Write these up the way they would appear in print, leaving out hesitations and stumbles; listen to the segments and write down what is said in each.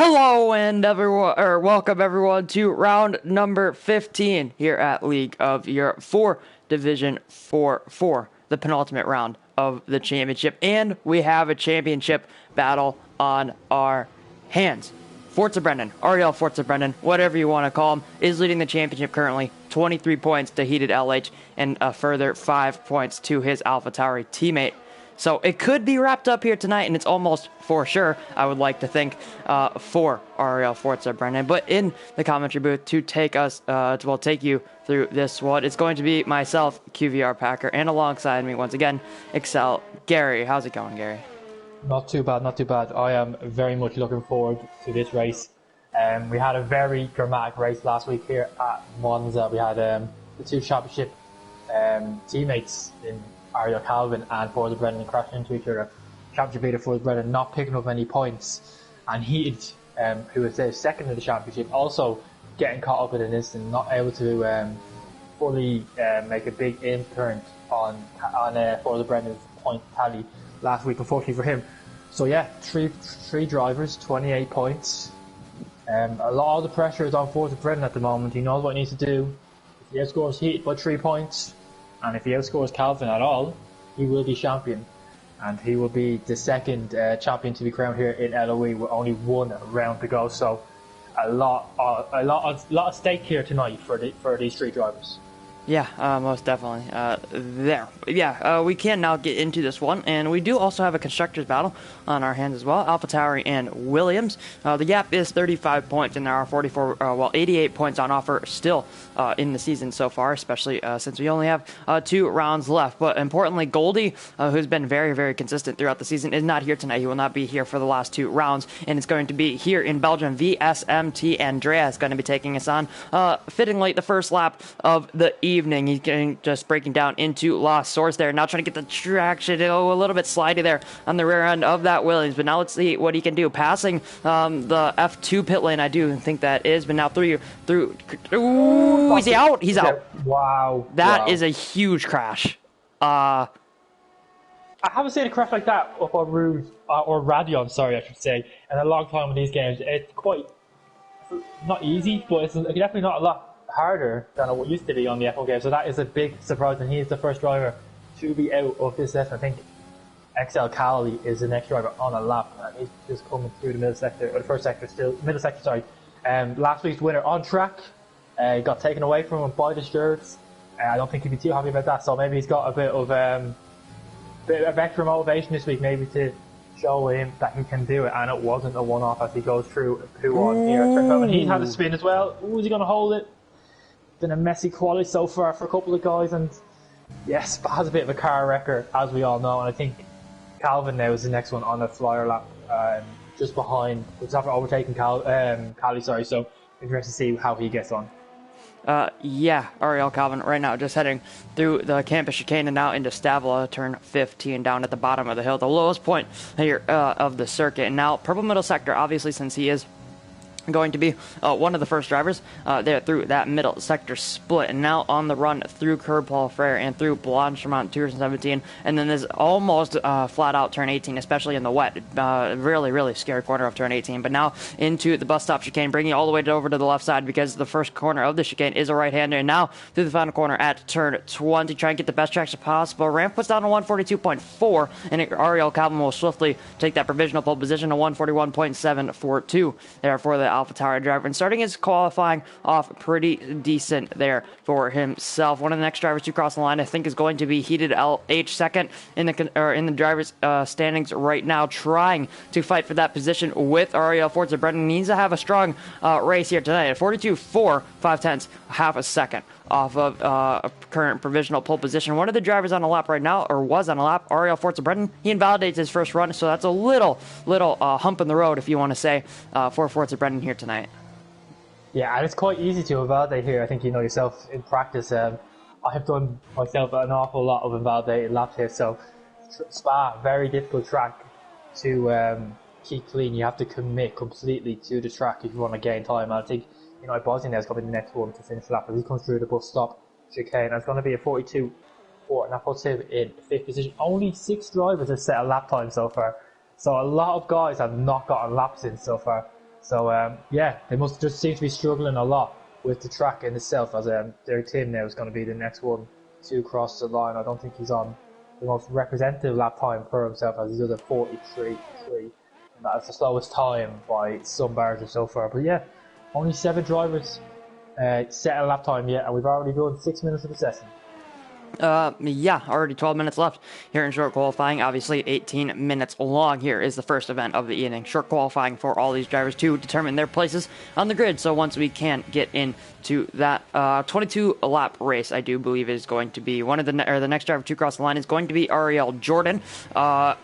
Hello and everyone, or welcome everyone to round number 15 here at League of Europe for Division 4, the penultimate round of the championship, and we have a championship battle on our hands. Forza Brendan, Ariel Forza Brendan, whatever you want to call him, is leading the championship currently, 23 points to Heated LH, and a further 5 points to his AlphaTauri teammate. So it could be wrapped up here tonight, and it's almost for sure, I would like to think, for Ariel Forza Brendan. But in the commentary booth to take us, take you through this one, it's going to be myself, QVR Packer, and alongside me once again, Excel Gary. How's it going, Gary? Not too bad, not too bad. I am very much looking forward to this race. We had a very dramatic race last week here at Monza. We had the two championship teammates in Ariel Calvin and Forza Brendan crashing into each other. Championship leader Forza Brendan not picking up any points, and Heated, who was the second in the championship, also getting caught up in an instant, not able to fully make a big imprint on Forza Brendan's point tally last week, unfortunately for him. So yeah, three drivers, 28 points. A lot of the pressure is on Forza Brendan at the moment. He knows what he needs to do. If he outscores Heat by 3 points, and if he outscores Calvin at all, he will be champion. And he will be the second champion to be crowned here in LOE with only one round to go. So a lot of stake here tonight for these three drivers. Yeah, most definitely. We can now get into this one, and we do also have a constructors battle on our hands as well. AlphaTauri and Williams. The gap is 35 points, and there are 88 points on offer still in the season so far, especially since we only have 2 rounds left. But importantly, Goldie, who's been very, very consistent throughout the season, is not here tonight. He will not be here for the last 2 rounds, and it's going to be here in Belgium. VSMT Andrea is going to be taking us on, fittingly the first lap of the evening. He's just breaking down into Lost Source there. Now trying to get the traction. A little bit slidey there on the rear end of that Williams. But now let's see what he can do. Passing the F2 pit lane, I do think that is. But now through. Ooh, is he out? He's out. Wow. That is a huge crash. I haven't seen a crash like that up on Rouge, or Radion, sorry, I should say, in a long time in these games. It's quite, not easy, but it's definitely not a lot harder than it used to be on the F1 game, so that is a big surprise, and he is the first driver to be out of this session. I think XL Cali is the next driver on a lap, and he's just coming through the middle sector, or the first sector still, middle sector, sorry. Last week's winner on track got taken away from him by the stewards. I don't think he'd be too happy about that, so maybe he's got a bit of extra motivation this week, maybe to show him that he can do it, and it wasn't a one-off as he goes through P1 here. And he's had a spin as well. Ooh, is he going to hold it? Been a messy quality so far for a couple of guys, and yes, has a bit of a car wrecker, as we all know. And I think Calvin now is the next one on the flyer lap, just behind, it's after overtaking Cali, sorry. So interesting to see how he gets on. Ariel Calvin right now just heading through the campus chicane and now into Stavla, turn 15 down at the bottom of the hill, the lowest point here of the circuit. And now purple middle sector, obviously, since he is going to be one of the first drivers there through that middle sector split, and now on the run through Curb Paul Frere and through Blanchemont 217, and then there's almost flat out turn 18, especially in the wet, really scary corner of turn 18. But now into the bus stop chicane, bringing all the way over to the left side, because the first corner of the chicane is a right-hander, and now through the final corner at turn 20, try and get the best traction possible. Ramp puts down a 142.4, and Ariel Calvin will swiftly take that provisional pole position, a 141.742 there for the AlphaTauri driver, and starting his qualifying off pretty decent there for himself. One of the next drivers to cross the line, I think, is going to be Heated LH, second in the drivers' standings right now, trying to fight for that position with Ariel Forza Brendan. Needs to have a strong race here tonight at 42.4, 5/10, half a second off of a current provisional pole position. One of the drivers on a lap right now, or was on a lap, Ariel Forza Brendan. He invalidates his first run, so that's a little hump in the road, if you want to say, for Forza Brendan here tonight. Yeah, and it's quite easy to invalidate here. I think you know yourself in practice. I have done myself an awful lot of invalidated laps here, so Spa, very difficult track to keep clean. You have to commit completely to the track if you want to gain time. And I think Bosnia is going to be the next one to finish the lap as he comes through the bus stop chicane. And it's going to be a 42.4, and that puts him in 5th position. Only 6 drivers have set a lap time so far, so a lot of guys have not gotten laps in so far. So yeah, they must just seem to be struggling a lot with the track in itself, as their team now is going to be the next one to cross the line. I don't think he's on the most representative lap time for himself, as he does a 43.3. That's the slowest time by some barriers so far. But yeah, only 7 drivers set a lap time yet, and we've already done 6 minutes of the session. Yeah, already 12 minutes left here in short qualifying. Obviously, 18 minutes long here is the first event of the evening. Short qualifying for all these drivers to determine their places on the grid. So once we can get into that 22-lap race, I do believe is going to be the next driver to cross the line is going to be Ariel Jordan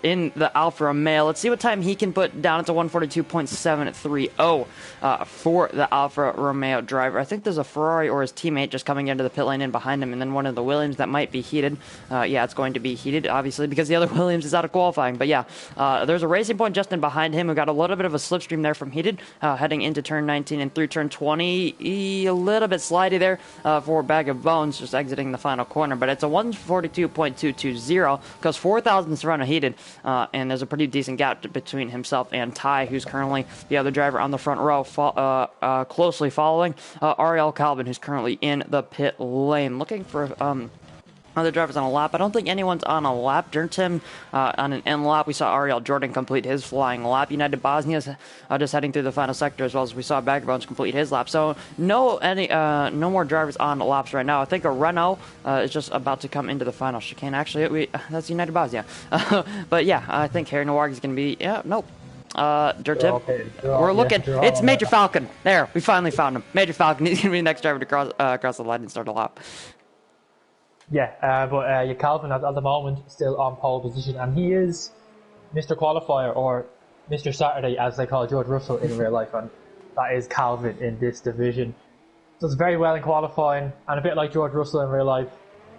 in the Alfa Romeo. Let's see what time he can put down. It's a 142.730 for the Alfa Romeo driver. I think there's a Ferrari or his teammate just coming into the pit lane in behind him, and then one of the Williams that might be heated. Yeah, it's going to be heated, obviously, because the other Williams is out of qualifying. But yeah, there's a Racing Point just in behind him who got a little bit of a slipstream there from heated, heading into turn 19 and through turn 20. A little bit slidey there for Bag of Bones, just exiting the final corner. But it's a 142.220 because 4,000 Serrano heated, and there's a pretty decent gap between himself and Ty, who's currently the other driver on the front row, closely following Ariel Calvin, who's currently in the pit lane. Looking for other drivers on a lap. I don't think anyone's on a lap. During him on an end lap, we saw Ariel Jordan complete his flying lap. United Bosnia's just heading through the final sector, as well as we saw Bagbones complete his lap. So no more drivers on laps right now. I think a Renault is just about to come into the final chicane. Actually, that's United Bosnia. But yeah, I think Harry Noir is going to be. Yeah, nope. Dirt Tim. We're looking. It's Major Falcon. There, we finally found him. Major Falcon. He's going to be the next driver to cross the line and start a lap. Yeah, but Calvin at the moment still on pole position, and he is Mr. Qualifier, or Mr. Saturday, as they call George Russell in real life, and that is Calvin in this division. Does very well in qualifying, and a bit like George Russell in real life,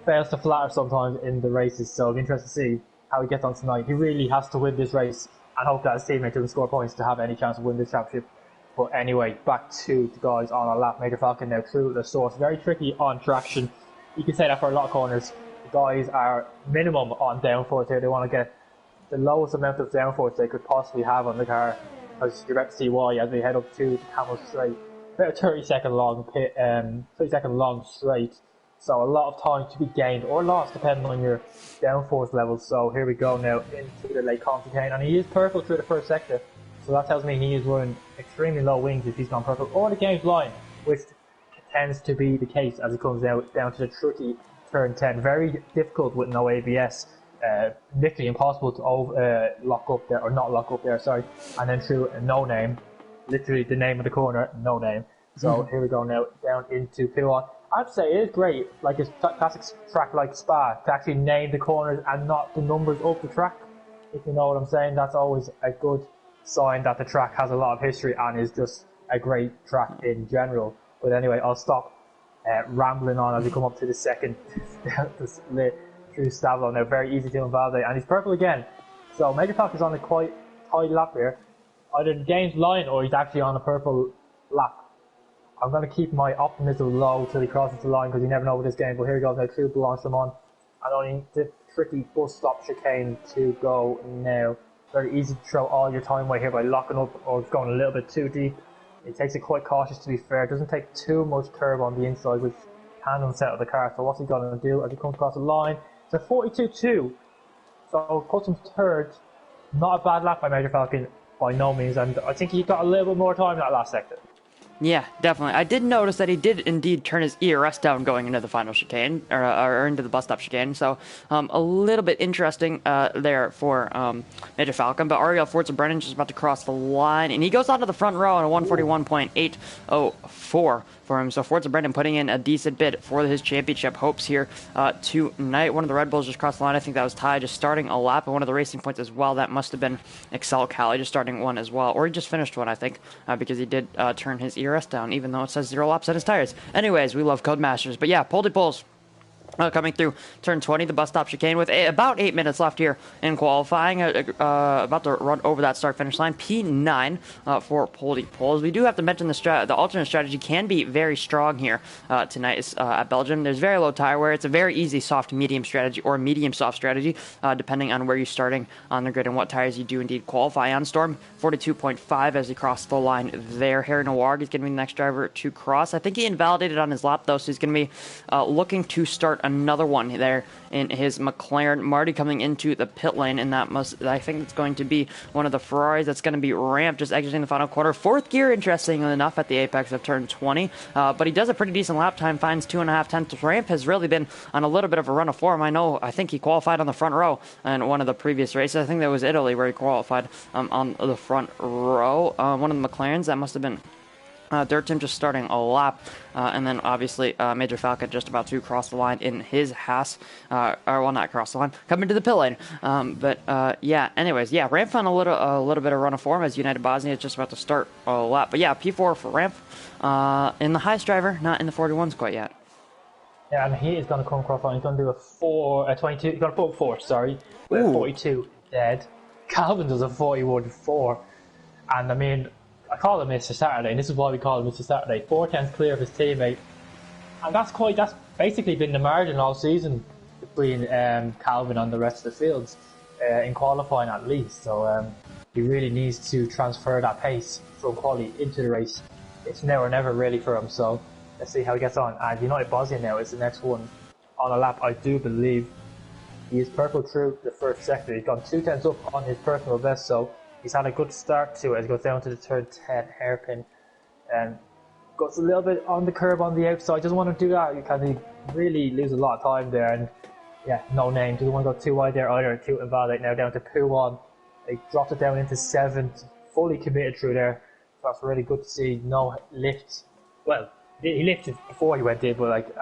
fails to flatter sometimes in the races, so I'm interested to see how he gets on tonight. He really has to win this race, and hope that his teammate doesn't score points to have any chance of winning this championship. But anyway, back to the guys on a lap. Major Falcon now through the source. Very tricky on traction. You can say that for a lot of corners. The guys are minimum on downforce here. They want to get the lowest amount of downforce they could possibly have on the car, as you're about to see why as we head up to the Camel Straight. About a 30-second long straight. So a lot of time to be gained or lost depending on your downforce levels. So here we go now into the late chicane, and he is purple through the first sector. So that tells me he is running extremely low wings if he's gone purple, or the game's line, which tends to be the case as it comes down to the tricky turn 10. Very difficult with no ABS. Literally impossible to lock up there, or not lock up there, sorry. And then through a no name, literally the name of the corner, no name. So here we go now, down into Pit-1. I'd say it is great, like a classic track like Spa, to actually name the corners and not the numbers of the track. If you know what I'm saying, that's always a good sign that the track has a lot of history and is just a great track in general. But anyway, I'll stop rambling on as we come up to the second through Stavlo now. Very easy to invalidate, and he's purple again. So Major Falcon is on a quite high lap here. Either the game's line or he's actually on a purple lap. I'm going to keep my optimism low till he crosses the line, because you never know with this game. But here he goes now through Blanchimont, and only the tricky bus stop chicane to go now. Very easy to throw all your time away here by locking up or going a little bit too deep. He takes it quite cautious, to be fair. Doesn't take too much curb on the inside, which can unsettle the car. So what's he going to do as he comes across the line? It's a 42.2. So puts him third. Not a bad lap by Major Falcon by no means, and I think he got a little bit more time in that last sector. Yeah, definitely. I did notice that he did indeed turn his ERS down going into the final chicane, or into the bus stop chicane. So a little bit interesting there for Major Falcon. But Ariel Forza Brennan just about to cross the line, and he goes onto the front row at a 141.804 for him. So Forza Brennan putting in a decent bid for his championship hopes here tonight. One of the Red Bulls just crossed the line. I think that was Ty just starting a lap, and one of the Racing Points as well. That must have been Excel Cali just starting one as well, or he just finished one, I think, because he did turn his ERS down, even though it says 0 laps at his tires. Anyways, we love Codemasters. But yeah, Poldy Pulls Coming through turn 20, the bus stop chicane with about 8 minutes left here in qualifying. About to run over that start-finish line. P9 for Poldy Poles. We do have to mention the alternate strategy can be very strong here tonight at Belgium. There's very low tire wear. It's a very easy soft-medium strategy or medium-soft strategy, depending on where you're starting on the grid and what tires you do indeed qualify on. Storm 42.5 as he crossed the line there. Harry Noir is going to be the next driver to cross. I think he invalidated on his lap, though, so he's going to be looking to start another one there in his McLaren. Marty coming into the pit lane, and I think it's going to be one of the Ferraris that's going to be ramped, just exiting the final quarter. Fourth gear, interestingly enough, at the apex of turn 20, but he does a pretty decent lap time, finds 2.5 tenths. Ramp has really been on a little bit of a run of form. I think he qualified on the front row in one of the previous races. I think that was Italy where he qualified on the front row. One of the McLarens, that must have been Dirt Tim just starting a lap, and then obviously Major Falcon just about to cross the line in his Haas, or well, not cross the line, coming to the pit lane. Yeah. Anyways, yeah, Ramp found a little bit of run of form as United Bosnia is just about to start a lap. But yeah, P4 for Ramp in the highest driver, not in the 41s quite yet. Yeah, and he is going to come across line. He's going to do a 22. He's going to put 4. Sorry, with 42 dead. Calvin does a 41.4, and I mean, I call him Mr. Saturday, and this is why we call him Mr. Saturday. 4 tenths clear of his teammate, and that's basically been the margin all season between Calvin and the rest of the fields in qualifying at least. So he really needs to transfer that pace from quali into the race. It's now or never really for him. So let's see how he gets on. And United Bosnia now is the next one on a lap. I do believe he is purple through the first sector. He's gone 2 tenths up on his personal best. So he's had a good start to it as he goes down to the turn 10 hairpin and goes a little bit on the curb on the outside. Doesn't want to do that because he really loses a lot of time there. And yeah, no name. Doesn't want to go too wide there either. Too invalid now down to P1. They dropped it down into 7th. Fully committed through there. So that's really good to see. No lift. Well, he lifted before he went in, but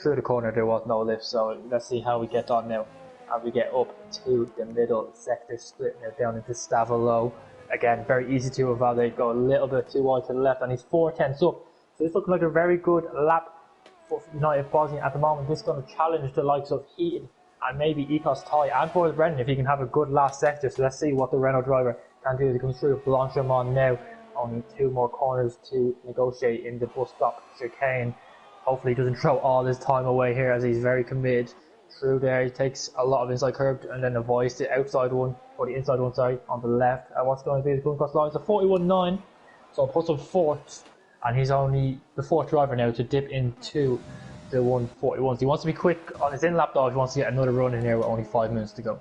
through the corner there was no lift. So let's see how we get on now. And we get up to the middle sector split now down into Stavolo. Again, very easy to evaluate. Go a little bit too wide to the left, and he's 4 tenths up. So this looks like a very good lap for United Bosnia at the moment. This is going to challenge the likes of Heaton and maybe Ethos Toy and Forrest Brennan if he can have a good last sector. So let's see what the Renault driver can do as he comes through Blanchimont now. Only 2 more corners to negotiate in the bus stop chicane. Hopefully he doesn't throw all his time away here as he's very committed. Through there, he takes a lot of inside curb and then avoids the outside one, or the inside one, sorry, on the left. And what's going to be the going across the line? It's a 41.9, so puts him 4th, and he's only the 4th driver now to dip into the 141. So he wants to be quick on his in-lap though if he wants to get another run in here with only 5 minutes to go.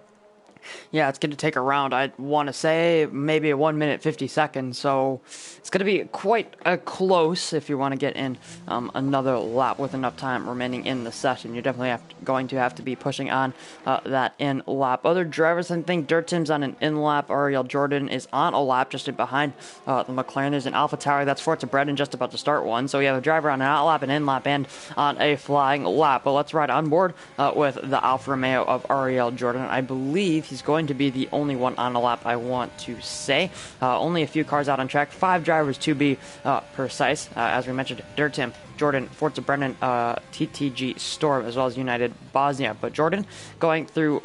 Yeah, it's going to take around, I want to say, maybe a 1 minute 50 seconds. So it's going to be quite close if you want to get in another lap with enough time remaining in the session. You're definitely going to have to be pushing on that in lap. Other drivers, I think Dirt Tim's on an in lap. Ariel Jordan is on a lap just in behind the McLaren. There's an Alpha Tower. That's Forza Brennan just about to start one. So we have a driver on an out lap, an in lap, and on a flying lap. But let's ride on board with the Alfa Romeo of Ariel Jordan. I believe he's going to be the only one on a lap, I want to say. Only a few cars out on track. 5 drivers to be precise. As we mentioned, Dirt Tim, Jordan, Forza Brennan, TTG Storm, as well as United Bosnia. But Jordan going through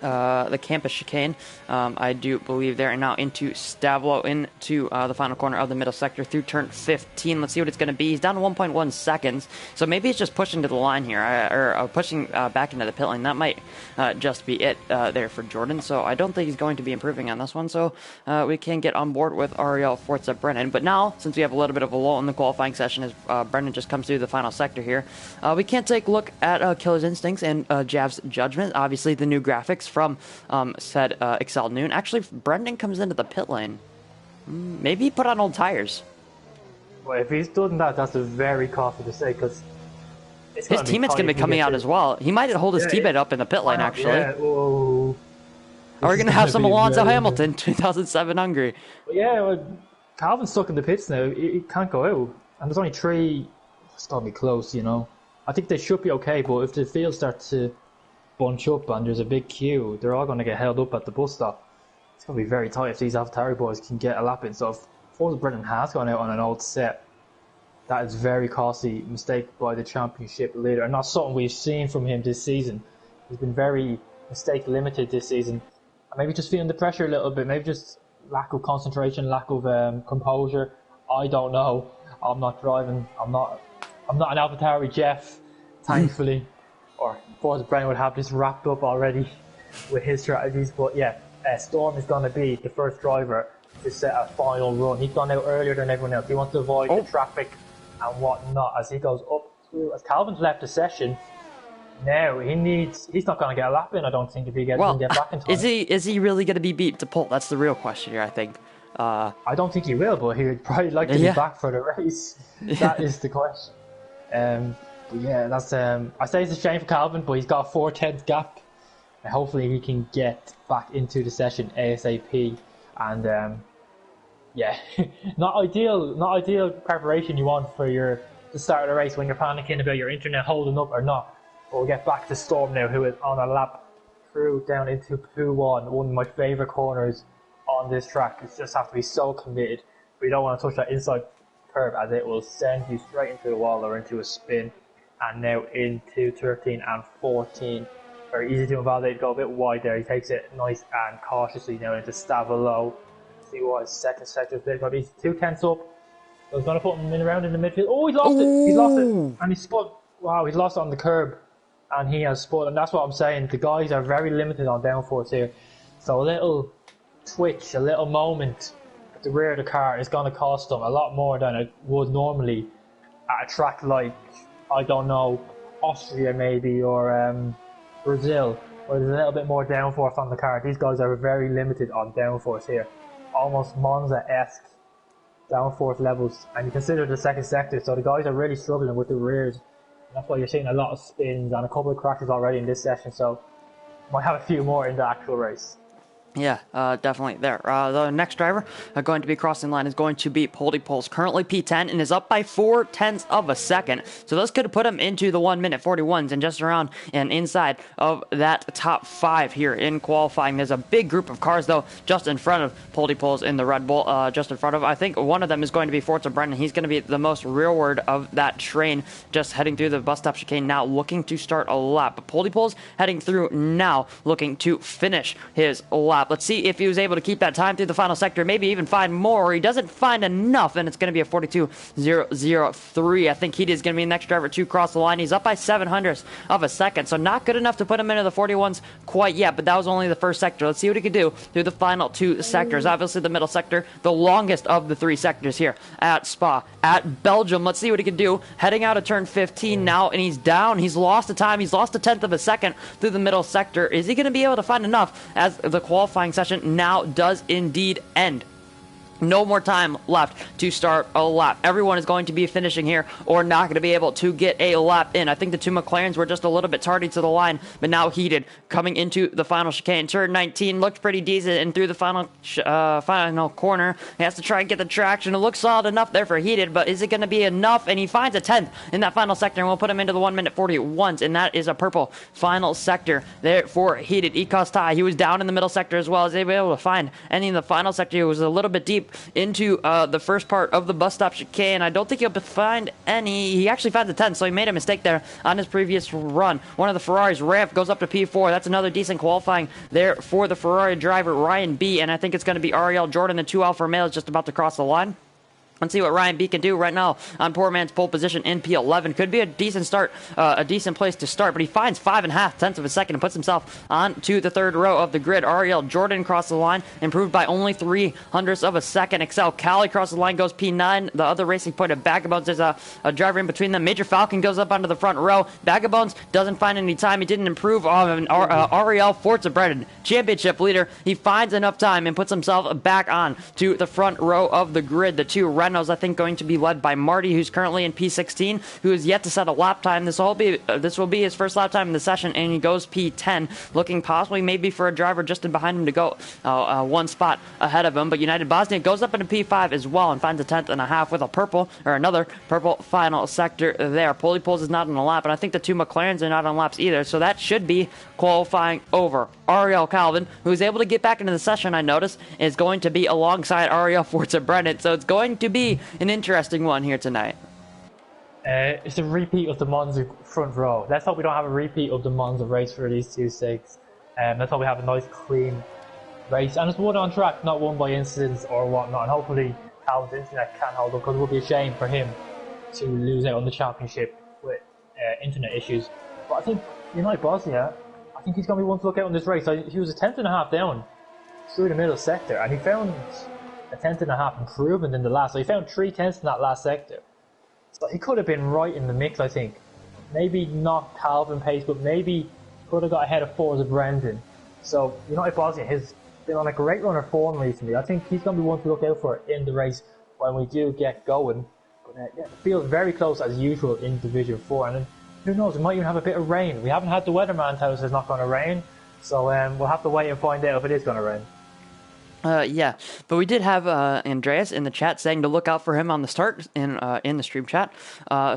the campus chicane, I do believe there, and now into Stavlo, into the final corner of the middle sector through turn 15. Let's see what it's going to be. He's down to 1.1 seconds, so maybe he's just pushing to the line here, or pushing back into the pit lane. That might just be it there for Jordan, so I don't think he's going to be improving on this one, so we can get on board with Ariel Forza Brennan. But now, since we have a little bit of a lull in the qualifying session as Brennan just comes through the final sector here, we can't take a look at Killer's Instincts and Jav's Judgment. Obviously, the new graphics from said Excel Noon. Actually, Brendan comes into the pit lane. Maybe he put on old tires. Well, if he's done that, that's a very costly to say, because his teammate's going to be coming out as well. He might hold his teammate up in the pit lane, actually. Yeah, whoa. Are we going to have some Alonso Hamilton 2007 Hungary? Yeah, well, Calvin's stuck in the pits now. He can't go out. And there's only 3. It's going to be close, you know. I think they should be okay, but if the field starts to bunch up and there's a big queue, they're all going to get held up at the bus stop. It's going to be very tight if these AlphaTauri boys can get a lap in. So if Forza Brennan has gone out on an old set, that is very costly mistake by the championship leader, and not something we've seen from him this season. He's been very mistake limited this season. Maybe just feeling the pressure a little bit, maybe just lack of concentration, lack of composure. I don't know. I'm not driving. I'm not an AlphaTauri Jeff, thankfully. Or of course Brennan would have this wrapped up already with his strategies. But yeah, Storm is going to be the first driver to set a final run. He's gone out earlier than everyone else. He wants to avoid the traffic and whatnot as he goes up through. As Calvin's left the session, now he's not going to get a lap in, I don't think, if he gets get back in time. Is he really going to be beat to pole? That's the real question here, I think. I don't think he will, but he would probably like to be back for the race. That is the question. But yeah, that's I say it's a shame for Calvin, but he's got a 4/10 gap, and hopefully he can get back into the session ASAP. And yeah, not ideal preparation you want for the start of the race when you're panicking about your internet holding up or not. But we'll get back to Storm now, who is on a lap through down into P1, one of my favourite corners on this track. You just have to be so committed, but you don't want to touch that inside curve as it will send you straight into the wall or into a spin. And now into 13 and 14. Very easy to invalidate, go a bit wide there. He takes it nice and cautiously now into Stavolo. See what his second sector is big. He's 2/10 up. I was going to put him around in the midfield. Oh, he's lost it. He's lost it. And he spun. Wow, he's lost it on the curb. And he has spun. And that's what I'm saying. The guys are very limited on downforce here. So a little twitch, a little moment at the rear of the car is going to cost them a lot more than it would normally at a track like, I don't know, Austria maybe, or Brazil, where there's a little bit more downforce on the car. These guys are very limited on downforce here. Almost Monza-esque downforce levels. And you consider the second sector, so the guys are really struggling with the rears. And that's why you're seeing a lot of spins and a couple of crashes already in this session, so might have a few more in the actual race. Yeah, definitely there. The next driver going to be crossing line is going to be Poldypols, currently P10 and is up by 0.4 of a second. So this could put him into the 1 minute 41s and just around and inside of that top 5 here in qualifying. There's a big group of cars though just in front of Poldypols in the Red Bull, just in front of. I think one of them is going to be Forza Brennan. He's going to be the most rearward of that train, just heading through the bus stop chicane now, looking to start a lap. But Poldypols heading through now, looking to finish his lap. Let's see if he was able to keep that time through the final sector, maybe even find more. He doesn't find enough, and it's going to be a 42.003. I think he is going to be the next driver to cross the line. He's up by 0.07 of a second, so not good enough to put him into the 41s quite yet, but that was only the first sector. Let's see what he can do through the final 2 sectors. Obviously, the middle sector, the longest of the 3 sectors here at Spa. At Belgium, let's see what he can do. Heading out of turn 15 now, and he's down. He's lost the time. He's lost 1/10 of a second through the middle sector. Is he going to be able to find enough as the qualifying session now does indeed end? No more time left to start a lap. Everyone is going to be finishing here or not going to be able to get a lap in. I think the 2 McLarens were just a little bit tardy to the line, but now heated coming into the final chicane. Turn 19 looked pretty decent, and through the final corner, he has to try and get the traction. It looks solid enough there for heated, but is it going to be enough? And he finds a 10th in that final sector, and we'll put him into the 1 minute 41s, and that is a purple final sector there for heated. Ekostai, he was down in the middle sector as well. As they were able to find any in the final sector. He was a little bit deep into the first part of the bus stop chicane. I don't think he'll find any. He actually found the 10, so he made a mistake there on his previous run. One of the Ferraris, Ramp, goes up to P4. That's another decent qualifying there for the Ferrari driver, Ryan B. And I think it's going to be Ariel Jordan, the 2 Alfa Romeo, is just about to cross the line. Let's see what Ryan B can do right now on poor man's pole position in P11. Could be a decent start, a decent place to start, but he finds 5.5 of a second and puts himself onto the 3rd row of the grid. Ariel Jordan crossed the line, improved by only 0.03 of a second. Excel Cali crossed the line, goes P9. The other racing point of Vagabonds, there's a driver in between them. Major Falcon goes up onto the front row. Vagabonds doesn't find any time. He didn't improve on Ariel Forza Brennan, championship leader. He finds enough time and puts himself back on to the front row of the grid. The 2 Renaults, I think, going to be led by Marty, who's currently in P16, who is yet to set a lap time. This will be his first lap time in the session, and he goes P10, looking possibly maybe for a driver just in behind him to go 1 spot ahead of him. But United Bosnia goes up into P5 as well and finds a 10.5 with another purple final sector there. Poldypols is not on a lap, and I think the 2 McLarens are not on laps either, so that should be qualifying over. Ariel Calvin, who is able to get back into the session, I noticed, is going to be alongside Ariel Forza Brennan, so it's going to be an interesting one here tonight. It's a repeat of the Monza front row. Let's hope we don't have a repeat of the Monza race for these two stakes. Let's hope we have a nice, clean race. And it's one on track, not one by incidents or whatnot. And hopefully Calvin's internet can hold up, because it would be a shame for him to lose out on the championship with internet issues. But I think United Bosnia, I think he's going to be one to look out in this race. He was a tenth and a half down through the middle sector, and he found a tenth and a half improvement in the last. So he found 3/10 in that last sector. So he could have been right in the mix, I think. Maybe not Calvin pace, but maybe could have got ahead of Forza Brendan. So United Bosnia has been on a great run of form recently. I think he's going to be one to look out for in the race when we do get going. But yeah, it feels very close as usual in Division 4. And then, who knows, we might even have a bit of rain. We haven't had the weatherman tell us it's not going to rain. So we'll have to wait and find out if it is going to rain. Yeah, but we did have Andreas in the chat saying to look out for him on the start in the stream chat.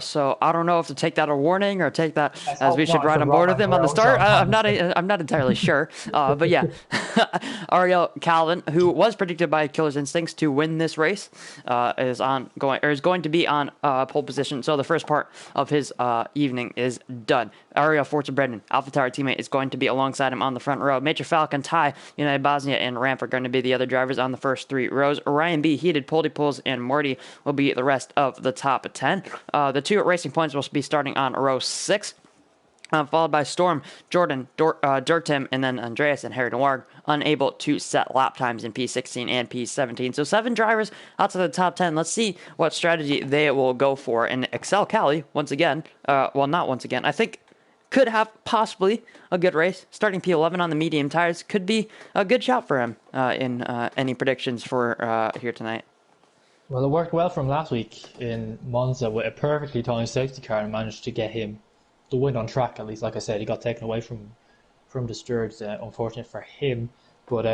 So I don't know if to take that a warning or take that as we should ride on board with him on the start. I'm not entirely sure. But yeah, Ariel Calvin, who was predicted by Killer's Instincts to win this race, is going to be on pole position. So the first part of his evening is done. Ariel Forza Brendan, AlphaTauri teammate, is going to be alongside him on the front row. Major Falcon, Ty, United Bosnia, and Ramp are going to be the other drivers on the first three rows. Ryan B, Heated, Poldy Pulls, and Morty will be the rest of the top 10. The two at Racing Points will be starting on row 6. Followed by Storm, Jordan, Dirtim, and then Andreas and Harry Noir, unable to set lap times in P16 and P17. So 7 drivers outside the top 10. Let's see what strategy they will go for. And Excel Cali, once again, well, not once again, I think could have possibly a good race. Starting P11 on the medium tires could be a good shot for him in any predictions for here tonight. Well, it worked well for him last week in Monza with a perfectly timed safety car and managed to get him the win on track. At least, like I said, he got taken away from the stewards. Unfortunate for him, but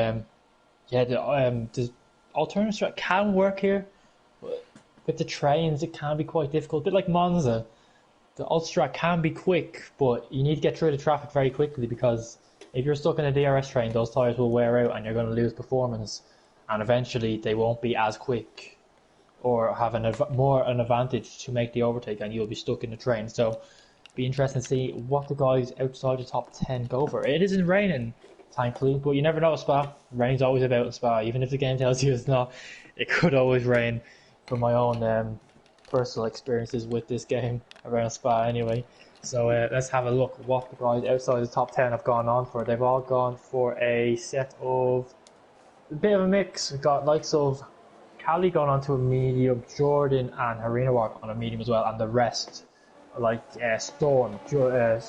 yeah, the alternative track can work here. But with the trains, it can be quite difficult. A bit like Monza, the Ultra can be quick, but you need to get through the traffic very quickly, because if you're stuck in a DRS train, those tyres will wear out and you're going to lose performance, and eventually they won't be as quick or have an advantage to make the overtake, and you'll be stuck in the train. So be interesting to see what the guys outside the top 10 go for. It isn't raining, thankfully, but you never know at Spa. Rain's always about in Spa. Even if the game tells you it's not, it could always rain. From my own personal experiences with this game around Spa anyway. So let's have a look what the guys outside the top 10 have gone on for. They've all gone for a set of a bit of a mix. We've got likes of Cali going on to a medium, Jordan and Harina Walk on a medium as well, and the rest like Storm, Dear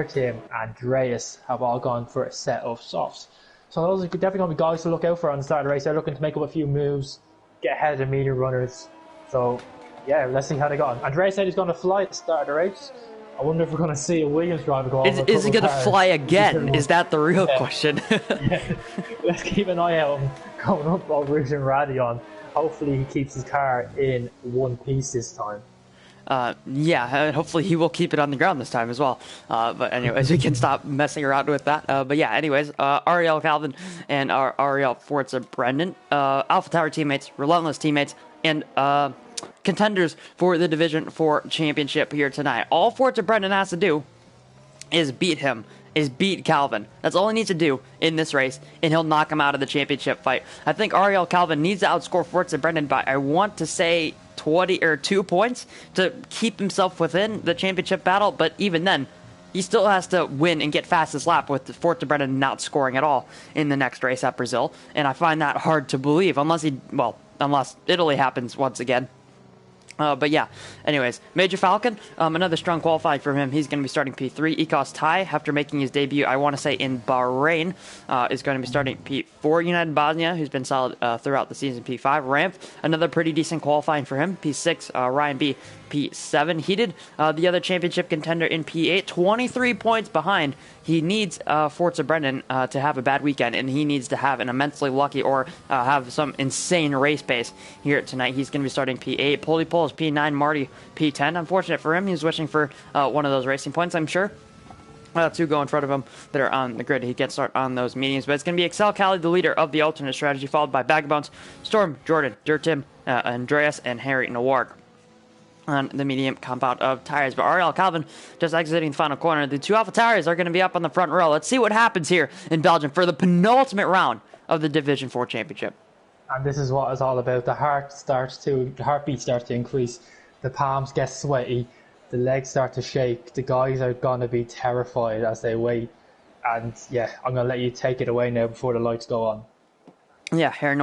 Tim, and Dreas have all gone for a set of softs. So those are definitely going to be guys to look out for on the start of the race. They're looking to make up a few moves, get ahead of the medium runners. So yeah, let's see how they go on. Andrea said he's going to fly at the start of the race. I wonder if we're going to see a Williams driver go over. Is he going to fly again? Is that the real question? Yeah. Let's keep an eye out on going up on Rouge and Radion. Hopefully he keeps his car in one piece this time. Yeah, hopefully he will keep it on the ground this time as well. But anyways, we can stop messing around with that. But yeah, anyways, Ariel Calvin and Ariel Forza Brendan, AlphaTauri teammates, relentless teammates, and contenders for the Division 4 championship here tonight. All Forza Brendan has to do is beat Calvin. That's all he needs to do in this race, and he'll knock him out of the championship fight. I think Ariel Calvin needs to outscore Forza Brendan by, I want to say, 2 points to keep himself within the championship battle, but even then, he still has to win and get fastest lap with Forza Brendan not scoring at all in the next race at Brazil, and I find that hard to believe, unless Italy happens once again. But yeah, anyways, Major Falcon, another strong qualifying for him. He's going to be starting P3. Ecos Ty, after making his debut, I want to say in Bahrain, is going to be starting P4. United Bosnia, who's been solid throughout the season, P5. Ramp, another pretty decent qualifying for him. P6. Ryan B, P7. Heated, the other championship contender in P8, 23 points behind. He needs Forza Brendan to have a bad weekend, and he needs to have an immensely lucky or have some insane race pace here tonight. He's going to be starting P8. Polly Poles, P9. Marty, P10. Unfortunate for him. He's wishing for one of those racing points, I'm sure. Two go in front of him that are on the grid. He gets start on those mediums, but it's going to be Excel Cali, the leader of the alternate strategy, followed by Vagabonds, Storm, Jordan, Dirtim, Andreas, and Harry Noir. on the medium compound of tires. But Ariel Calvin just exiting the final corner. The two Alpha Tires are going to be up on the front row. Let's see what happens here in Belgium for the penultimate round of the Division 4 Championship. And this is what it's all about. The heartbeat starts to increase. The palms get sweaty. The legs start to shake. The guys are going to be terrified as they wait. And yeah, I'm going to let you take it away now before the lights go on. Yeah, Herr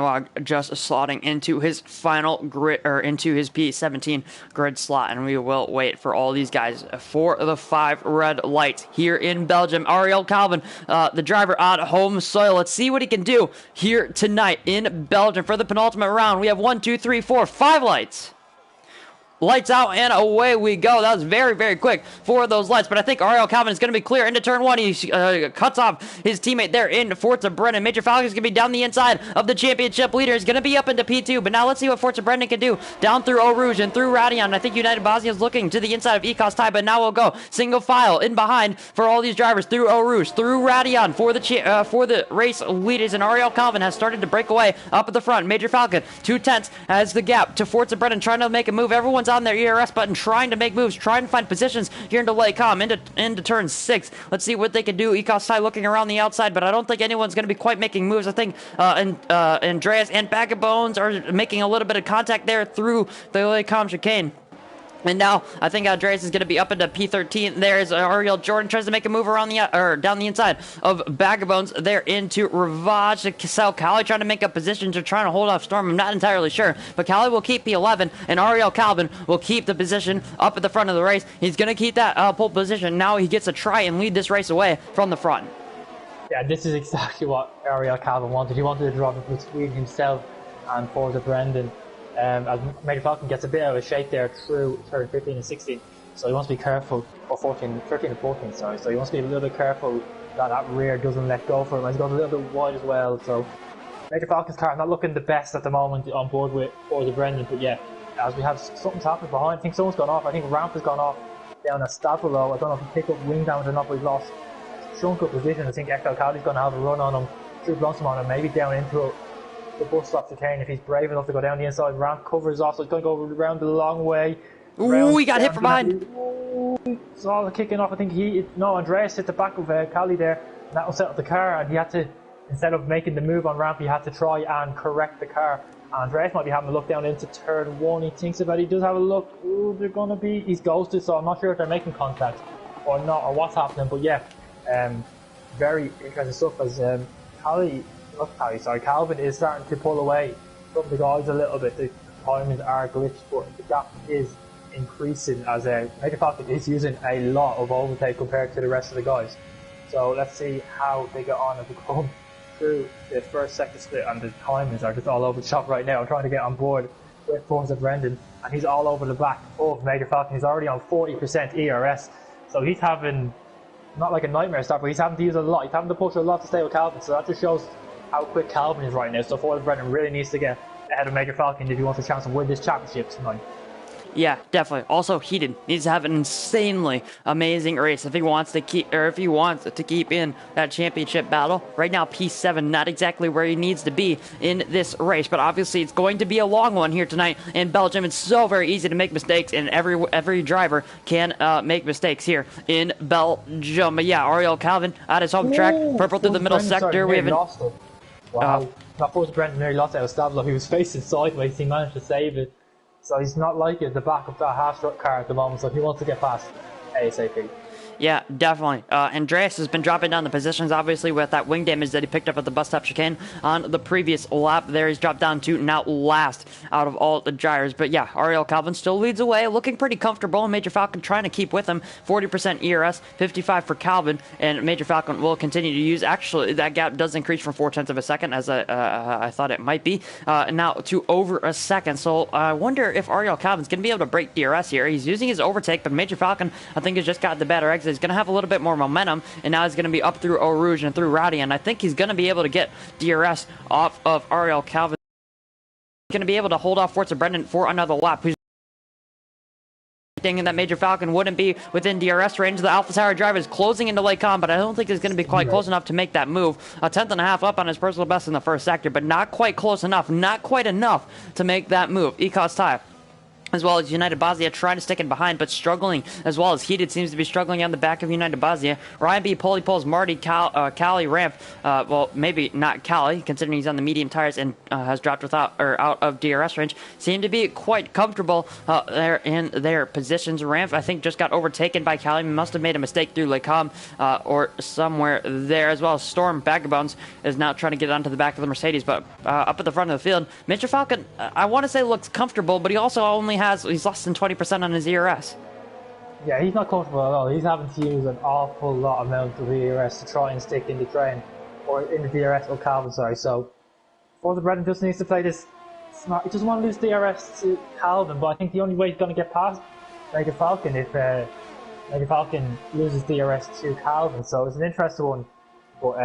just slotting into his final grid, or into his P17 grid slot, and we will wait for all these guys for the 5 red lights here in Belgium. Ariel Calvin, the driver on home soil. Let's see what he can do here tonight in Belgium for the penultimate round. We have 1, 2, 3, 4, 5 lights. Lights out and away we go. That was very, very quick for those lights. But I think Ariel Calvin is going to be clear into turn 1. He cuts off his teammate there in Forza Brennan. Major Falcon is going to be down the inside of the championship leader. He's going to be up into P2. But now let's see what Forza Brennan can do. Down through Eau Rouge and through Radion. I think United Bosnia is looking to the inside of Ecos Tie. But now we'll go single file in behind for all these drivers through Eau Rouge, through Radion for the race leaders. And Ariel Calvin has started to break away up at the front. Major Falcon, 2/10 has the gap to Forza Brennan, trying to make a move. Everyone's on their ERS button, trying to make moves, trying to find positions here into Lake Com, into turn 6. Let's see what they can do. Ecos Tai looking around the outside, but I don't think anyone's going to be quite making moves. I think Andreas and Bag of Bones are making a little bit of contact there through the Lake Com chicane. And now I think Andreas is going to be up into P13. There's Ariel Jordan tries to make a move around down the inside of Bagabones there into Ravage. Cassell Cali trying to make up positions or trying to hold off Storm. I'm not entirely sure, but Cali will keep P11 and Ariel Calvin will keep the position up at the front of the race. He's going to keep that pole position. Now he gets to try and lead this race away from the front. Yeah, this is exactly what Ariel Calvin wanted. He wanted to drop it between himself and Forza Brendan. As Major Falcon gets a bit out of shape there through turn 15 and 16, so he wants to be careful, or 13 and 14, sorry, so he wants to be a little bit careful that rear doesn't let go for him. He's got a little bit wide as well, so Major Falcon's car not looking the best at the moment on board with Forza Brendan, but yeah, as we have something's happened behind. I think someone's gone off. I think Ramp has gone off down at Stavolo. I don't know if he picked up wing damage or not, but he's lost a chunk of position. I think Echo Cali's going to have a run on him, through Blossom on him, maybe down into the bus stop chicane if he's brave enough to go down the inside. Ramp covers off, so he's going to go around the long way. Ooh, he got hit from behind. It's all kicking off. I think Andreas hit the back of Cali there, and that will set up the car, and he had to, instead of making the move on Ramp, he had to try and correct the car. Andreas might be having a look down into turn 1. He thinks about it, he does have a look. Ooh, they're going to be, he's ghosted, so I'm not sure if they're making contact or not, or what's happening, but yeah, very interesting stuff as Calvin is starting to pull away from the guys a little bit. The timings are glitched, but the gap is increasing as Major Falcon is using a lot of overtake compared to the rest of the guys. So let's see how they get on as we come through the first second split, and the timings are just all over the shop right now. I'm trying to get on board with Forza Brendan, and he's all over the back of Major Falcon. He's already on 40% ERS, so he's having not like a nightmare start, but he's having to use a lot. He's having to push a lot to stay with Calvin, so that just shows how quick Calvin is right now. So Forza Brendan really needs to get ahead of Major Falcon if he wants a chance to win this championship tonight. Yeah, definitely. Also, Heaton needs to have an insanely amazing race if he wants to keep, in that championship battle. Right now, P7 not exactly where he needs to be in this race, but obviously it's going to be a long one here tonight in Belgium. It's so very easy to make mistakes, and every driver can make mistakes here in Belgium. But yeah, Ariel Calvin at his home track, purple through the middle sector. We haven't. Wow. That Forza Brendan nearly lost out of Stablo. He was facing sideways. He managed to save it. So he's not like at the back of that half-strut car at the moment. So he wants to get past ASAP. Yeah, definitely. Andreas has been dropping down the positions, obviously, with that wing damage that he picked up at the bus stop chicane on the previous lap. There he's dropped down to now last out of all the drivers. But yeah, Ariel Calvin still leads away, looking pretty comfortable. Major Falcon trying to keep with him. 40% ERS, 55 for Calvin, and Major Falcon will continue to use. Actually, that gap does increase from 0.4 of a second, as I thought it might be, now to over a second. So I wonder if Ariel Calvin's going to be able to break DRS here. He's using his overtake, but Major Falcon, I think, has just got the better exit. He's going to have a little bit more momentum, and now he's going to be up through Eau Rouge and through Radion. I think he's going to be able to get DRS off of Ariel Calvin. He's going to be able to hold off Forza Brendan for another lap. Who's thinking that Major Falcon wouldn't be within DRS range. The Alpha Tower driver is closing into Lake Com, but I don't think he's going to be quite close enough to make that move. A 10.5 up on his personal best in the first sector, but not quite close enough. Not quite enough to make that move. Ecos Tie as well as United Bosnia trying to stick in behind, but struggling as well as Heated seems to be struggling on the back of United Bosnia. Ryan B. Pulley pulls Marty Cali ramp. Well, maybe not Cali, considering he's on the medium tires and has dropped without or out of DRS range. Seem to be quite comfortable there in their positions. Ramp, I think, just got overtaken by Cali. Must have made a mistake through Lecom or somewhere there, as well as Storm Vagabonds is now trying to get onto the back of the Mercedes, but up at the front of the field. Major Falcon, I want to say looks comfortable, but he also only he's less than 20% on his ERS. Yeah, he's not comfortable at all. He's having to use an awful lot amount of ERS to try and stick in the train, or in the DRS, or Calvin, sorry. So, Forza Brennan just needs to play this smart. He doesn't want to lose DRS to Calvin, but I think the only way he's going to get past Major Falcon if Major Falcon loses DRS to Calvin. So it's an interesting one. But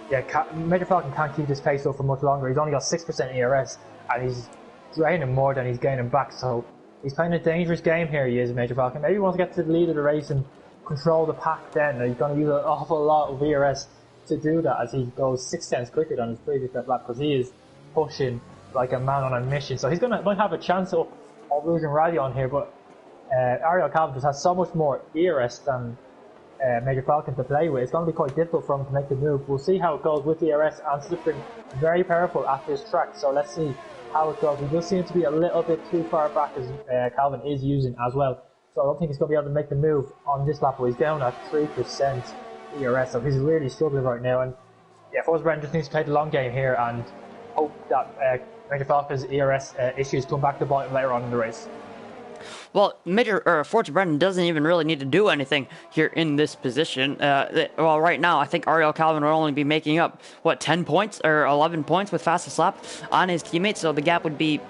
yeah, Major Falcon can't keep this pace up for much longer. He's only got 6% ERS, and he's draining more than he's gaining back, so he's playing a dangerous game here. He is, Major Falcon. Maybe he wants to get to the lead of the race and control the pack then. He's going to use an awful lot of ERS to do that, as he goes 6 tenths quicker than his previous lap, because he is pushing like a man on a mission. So he's might have a chance of losing Radion here, but Ariel Calvin just has so much more ERS than Major Falcon to play with. It's going to be quite difficult for him to make the move. We'll see how it goes with the ERS, and slipping very powerful at this track, so let's see how it goes. He does seem to be a little bit too far back, as Calvin is using as well. So I don't think he's going to be able to make the move on this lap, but he's down at 3% ERS, so he's really struggling right now. And yeah, Forza Brennan just needs to play the long game here and hope that Major Falcon's ERS issues come back to bite him later on in the race. Well, Forza Brennan doesn't even really need to do anything here in this position. Well, right now, I think Ariel Calvin will only be making up, 10 points or 11 points with fastest lap on his teammates, so the gap would be,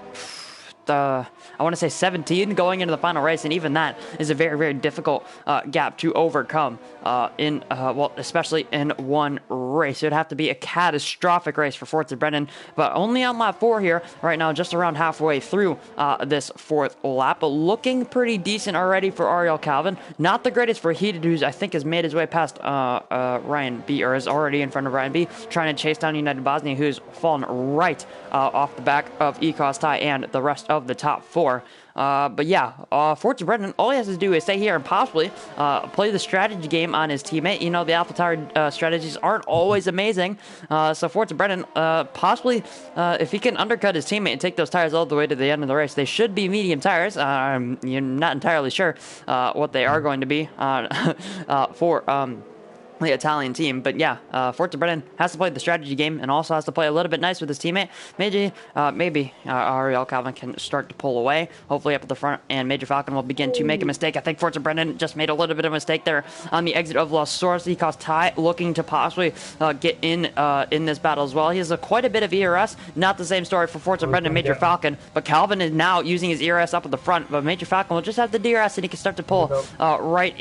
I want to say 17 going into the final race, and even that is a very, very difficult gap to overcome well, especially in one race. It would have to be a catastrophic race for Forza Brennan, but only on lap 4 here right now, just around halfway through this 4th lap, but looking pretty decent already for Ariel Calvin. Not the greatest for Heated, who I think has made his way past Ryan B, or is already in front of Ryan B, trying to chase down United Bosnia, who's fallen right off the back of Ecos Ty and the rest of the top 4. But yeah, Forza Brennan, all he has to do is stay here and possibly play the strategy game on his teammate. You know, the AlphaTauri strategies aren't always amazing. So Forza Brennan, possibly, if he can undercut his teammate and take those tires all the way to the end of the race, they should be medium tires. You're not entirely sure what they are going to be for the Italian team, but yeah, Forza Brennan has to play the strategy game and also has to play a little bit nice with his teammate. Maybe Ariel Calvin can start to pull away, hopefully up at the front, and Major Falcon will begin to make a mistake. I think Forza Brennan just made a little bit of a mistake there on the exit of Los Soros. He caused Ty looking to possibly get in this battle as well. He has quite a bit of ERS. Not the same story for Forza Brennan and Major Falcon, but Calvin is now using his ERS up at the front, but Major Falcon will just have the DRS and he can start to pull right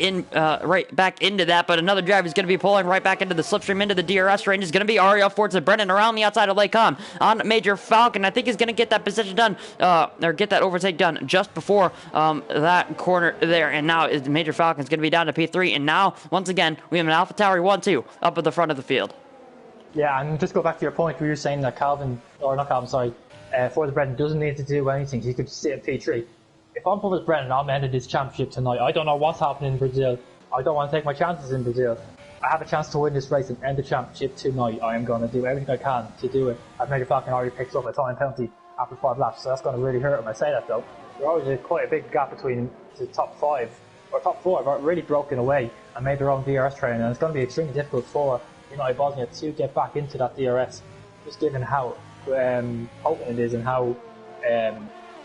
back into that, but another driver is going to be pulling right back into the slipstream, into the DRS range, is going to be Ariel Forza Brennan around the outside of Lake Com on Major Falcon. I think he's going to get that position done, or get that overtake done just before that corner there, and now Major Falcon's going to be down to P3, and now, once again, we have an AlphaTauri 1-2 up at the front of the field. Yeah, and just go back to your point where you're saying that Forza Brennan doesn't need to do anything. He could sit at P3. If I'm Forza Brennan, I'm ending this championship tonight. I don't know what's happening in Brazil. I don't want to take my chances in Brazil. I have a chance to win this race and end the championship tonight. I am going to do everything I can to do it. As Major Falcon already picks up a time penalty after 5 laps, so that's going to really hurt him. I say that though. There's always quite a big gap between the top 5 or top 4 have really broken away and made their own DRS train, and it's going to be extremely difficult for United Bosnia to get back into that DRS, just given how potent it is and how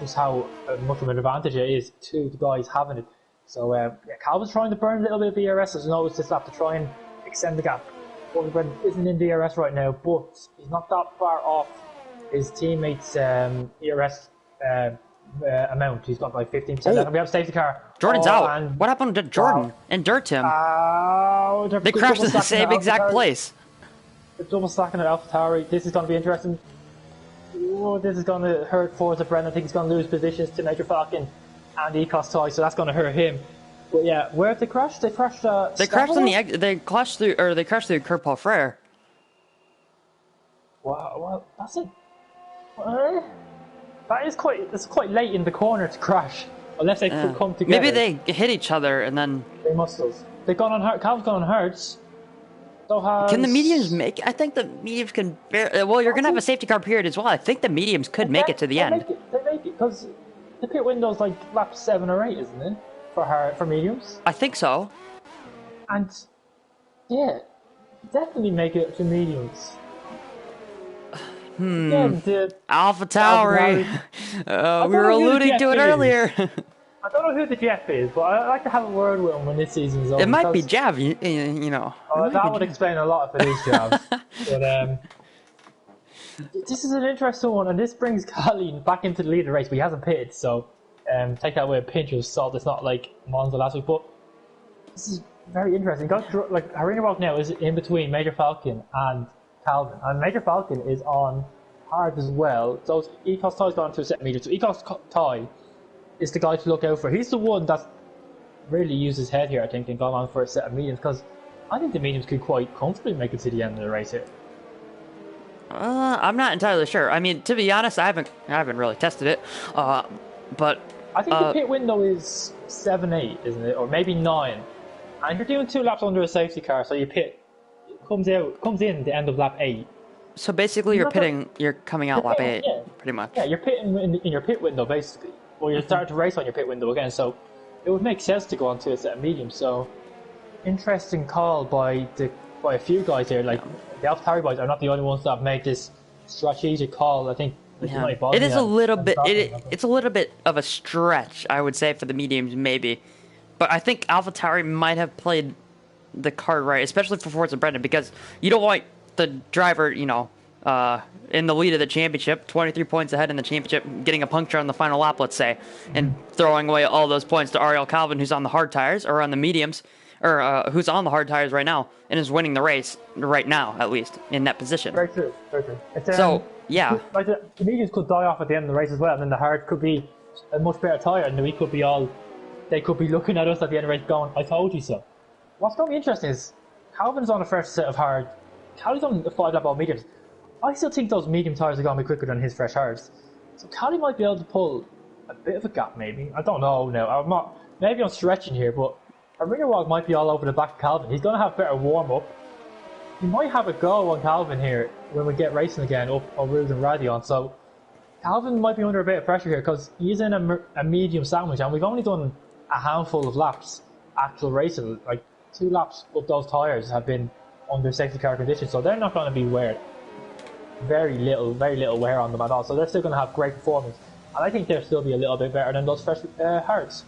just how much of an advantage it is to the guys having it. So yeah, Calvin's trying to burn a little bit of DRS, as always, just have to try and extend the gap. Forza Brennan isn't in DRS right now, but he's not that far off his teammates' ERS amount. He's got like 15%. And we have a safety car. Jordan's out. And what happened to Jordan? Wow. And dirt him. They crashed in the same exact place. The double stacking at AlphaTauri. This is going to be interesting. Oh, this is going to hurt Forza Brennan. I think he's going to lose positions to Major Falcon and Ecos Toy, so that's going to hurt him. But yeah, where did they crash? They crashed. They crashed on the. They crashed through, or they crashed through Kurt Paul Frere. Wow, well, that's it. It's quite late in the corner to crash, unless they come together. Maybe they hit each other and then. They must have. They've gone on hard. Calvin's gone on hards. So has... Can the mediums make? I think the mediums can. Well, you're gonna have a safety car period as well. I think the mediums could make it to the end. They make it because the pit window's like lap 7 or 8, isn't it? For mediums. I think so. And yeah, definitely make it to mediums. AlphaTauri. We were alluding to it earlier. I don't know who the Jeff is, but I'd like to have a word with him when this season's over. It might be Jav, you know. That would explain a lot if it is Jav. But this is an interesting one, and this brings Carly back into the lead of the race, but he hasn't pitted, so take that with a pinch of salt. It's not like Monza last week, but this is very interesting. Like Arena Rock now is in between Major Falcon and Calvin, and Major Falcon is on hard as well. So Ecos Ty's gone to a set of meters. So Ecos Ty is the guy to look out for. He's the one that's really used his head here, I think, and gone on for a set of mediums, because I think the mediums could quite comfortably make it to the end of the race here. I'm not entirely sure. I mean, to be honest, I haven't really tested it. But I think the pit window is 7-8, isn't it, or maybe 9? And you're doing 2 laps under a safety car, so your pit comes in the end of lap 8. So basically, you're coming out lap 8, pretty much. Yeah, you're pitting in your pit window, basically. Or you're starting to race on your pit window again, so it would make sense to go on to a set of mediums. So, interesting call by a few guys here. Like, the AlphaTauri boys are not the only ones that have made this strategic call. I think it is a little bit. It's a little bit of a stretch, I would say, for the mediums, maybe. But I think AlphaTauri might have played the card right, especially for Forza Brendan, because you don't want the driver, in the lead of the championship, 23 points ahead in the championship, getting a puncture on the final lap, let's say, and throwing away all those points to Ariel Calvin, who's on the hard tires, or on the mediums, or who's on the hard tires right now, and is winning the race right now, at least, in that position. Very true, very true. So, yeah. Like the mediums could die off at the end of the race as well, and then the hard could be a much better tyre, and they could be looking at us at the end of the race going, I told you so. What's going to be interesting is, Calvin's on the first set of hard, Calvin's on the 5-lap all mediums. I still think those medium tyres are going to be quicker than his fresh hards. So Callie might be able to pull a bit of a gap, maybe. I don't know now. Maybe I'm stretching here, but Arena Rock might be all over the back of Calvin. He's going to have better warm-up. He might have a go on Calvin here when we get racing again up on Rude and Radion. So Calvin might be under a bit of pressure here because he's in a medium sandwich, and we've only done a handful of laps actual racing. Like 2 laps up those tyres have been under safety car conditions, so they're not going to be wear. Very little wear on them at all, so they're still going to have great performance, and I think they'll still be a little bit better than those fresh hards.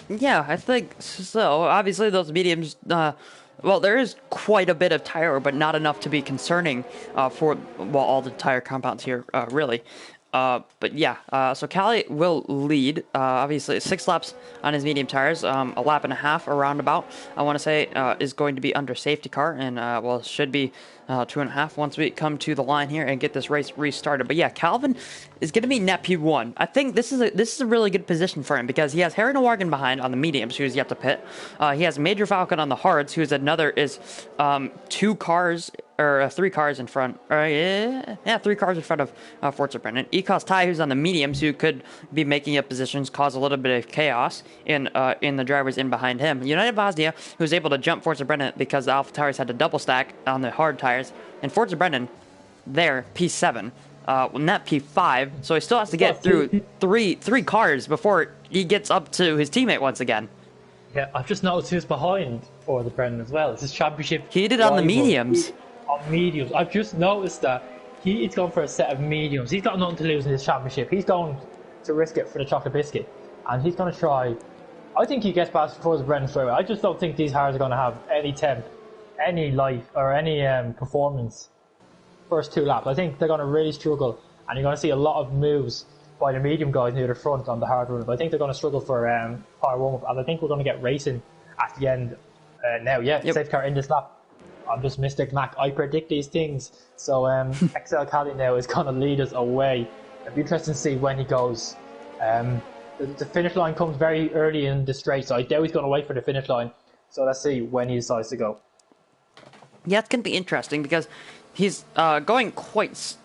Yeah, I think so. Obviously, those mediums, well, there is quite a bit of tire, but not enough to be concerning for all the tire compounds here, really. But yeah, so Callie will lead, obviously 6 laps on his medium tires, a lap and a half, a roundabout, I want to say, is going to be under safety car, and, well, should be 2.5 once we come to the line here and get this race restarted. But yeah, Calvin is going to be net P1. I think this is a really good position for him because he has Harry Nowargan behind on the mediums, who's yet to pit. He has Major Falcon on the hards, who's 2 cars or 3 cars in front. 3 cars in front of Forza Brendan. Ecos Ty, who's on the mediums, who could be making up positions, cause a little bit of chaos in the drivers in behind him. United Bosnia, who's able to jump Forza Brendan because the AlphaTauri's had to double stack on the hard tires. And Forza Brendan, there, P7, net P5, so he still has to get through three cars before he gets up to his teammate once again. Yeah, I've just noticed who's behind Forza Brendan as well. It's his championship. He did on the mediums. On mediums. I've just noticed that he's gone for a set of mediums. He's got nothing to lose in his championship. He's going to risk it for the chocolate biscuit. And he's going to try. I think he gets past Forza Brendan straight away. I just don't think these cars are going to have any temp, any life, or any performance first 2 laps. I think they're going to really struggle, and you're going to see a lot of moves by the medium guys near the front on the hard runs. I think they're going to struggle for power warm-up, and I think we're going to get racing at the end now. Yeah, yep. Safety car in this lap. I'm just Mr. Mac. I predict these things. So XL Cali now is going to lead us away. It'll be interesting to see when he goes. The finish line comes very early in the straight, so I doubt he's going to wait for the finish line. So let's see when he decides to go. Yeah, it's going to be interesting because he's going quite...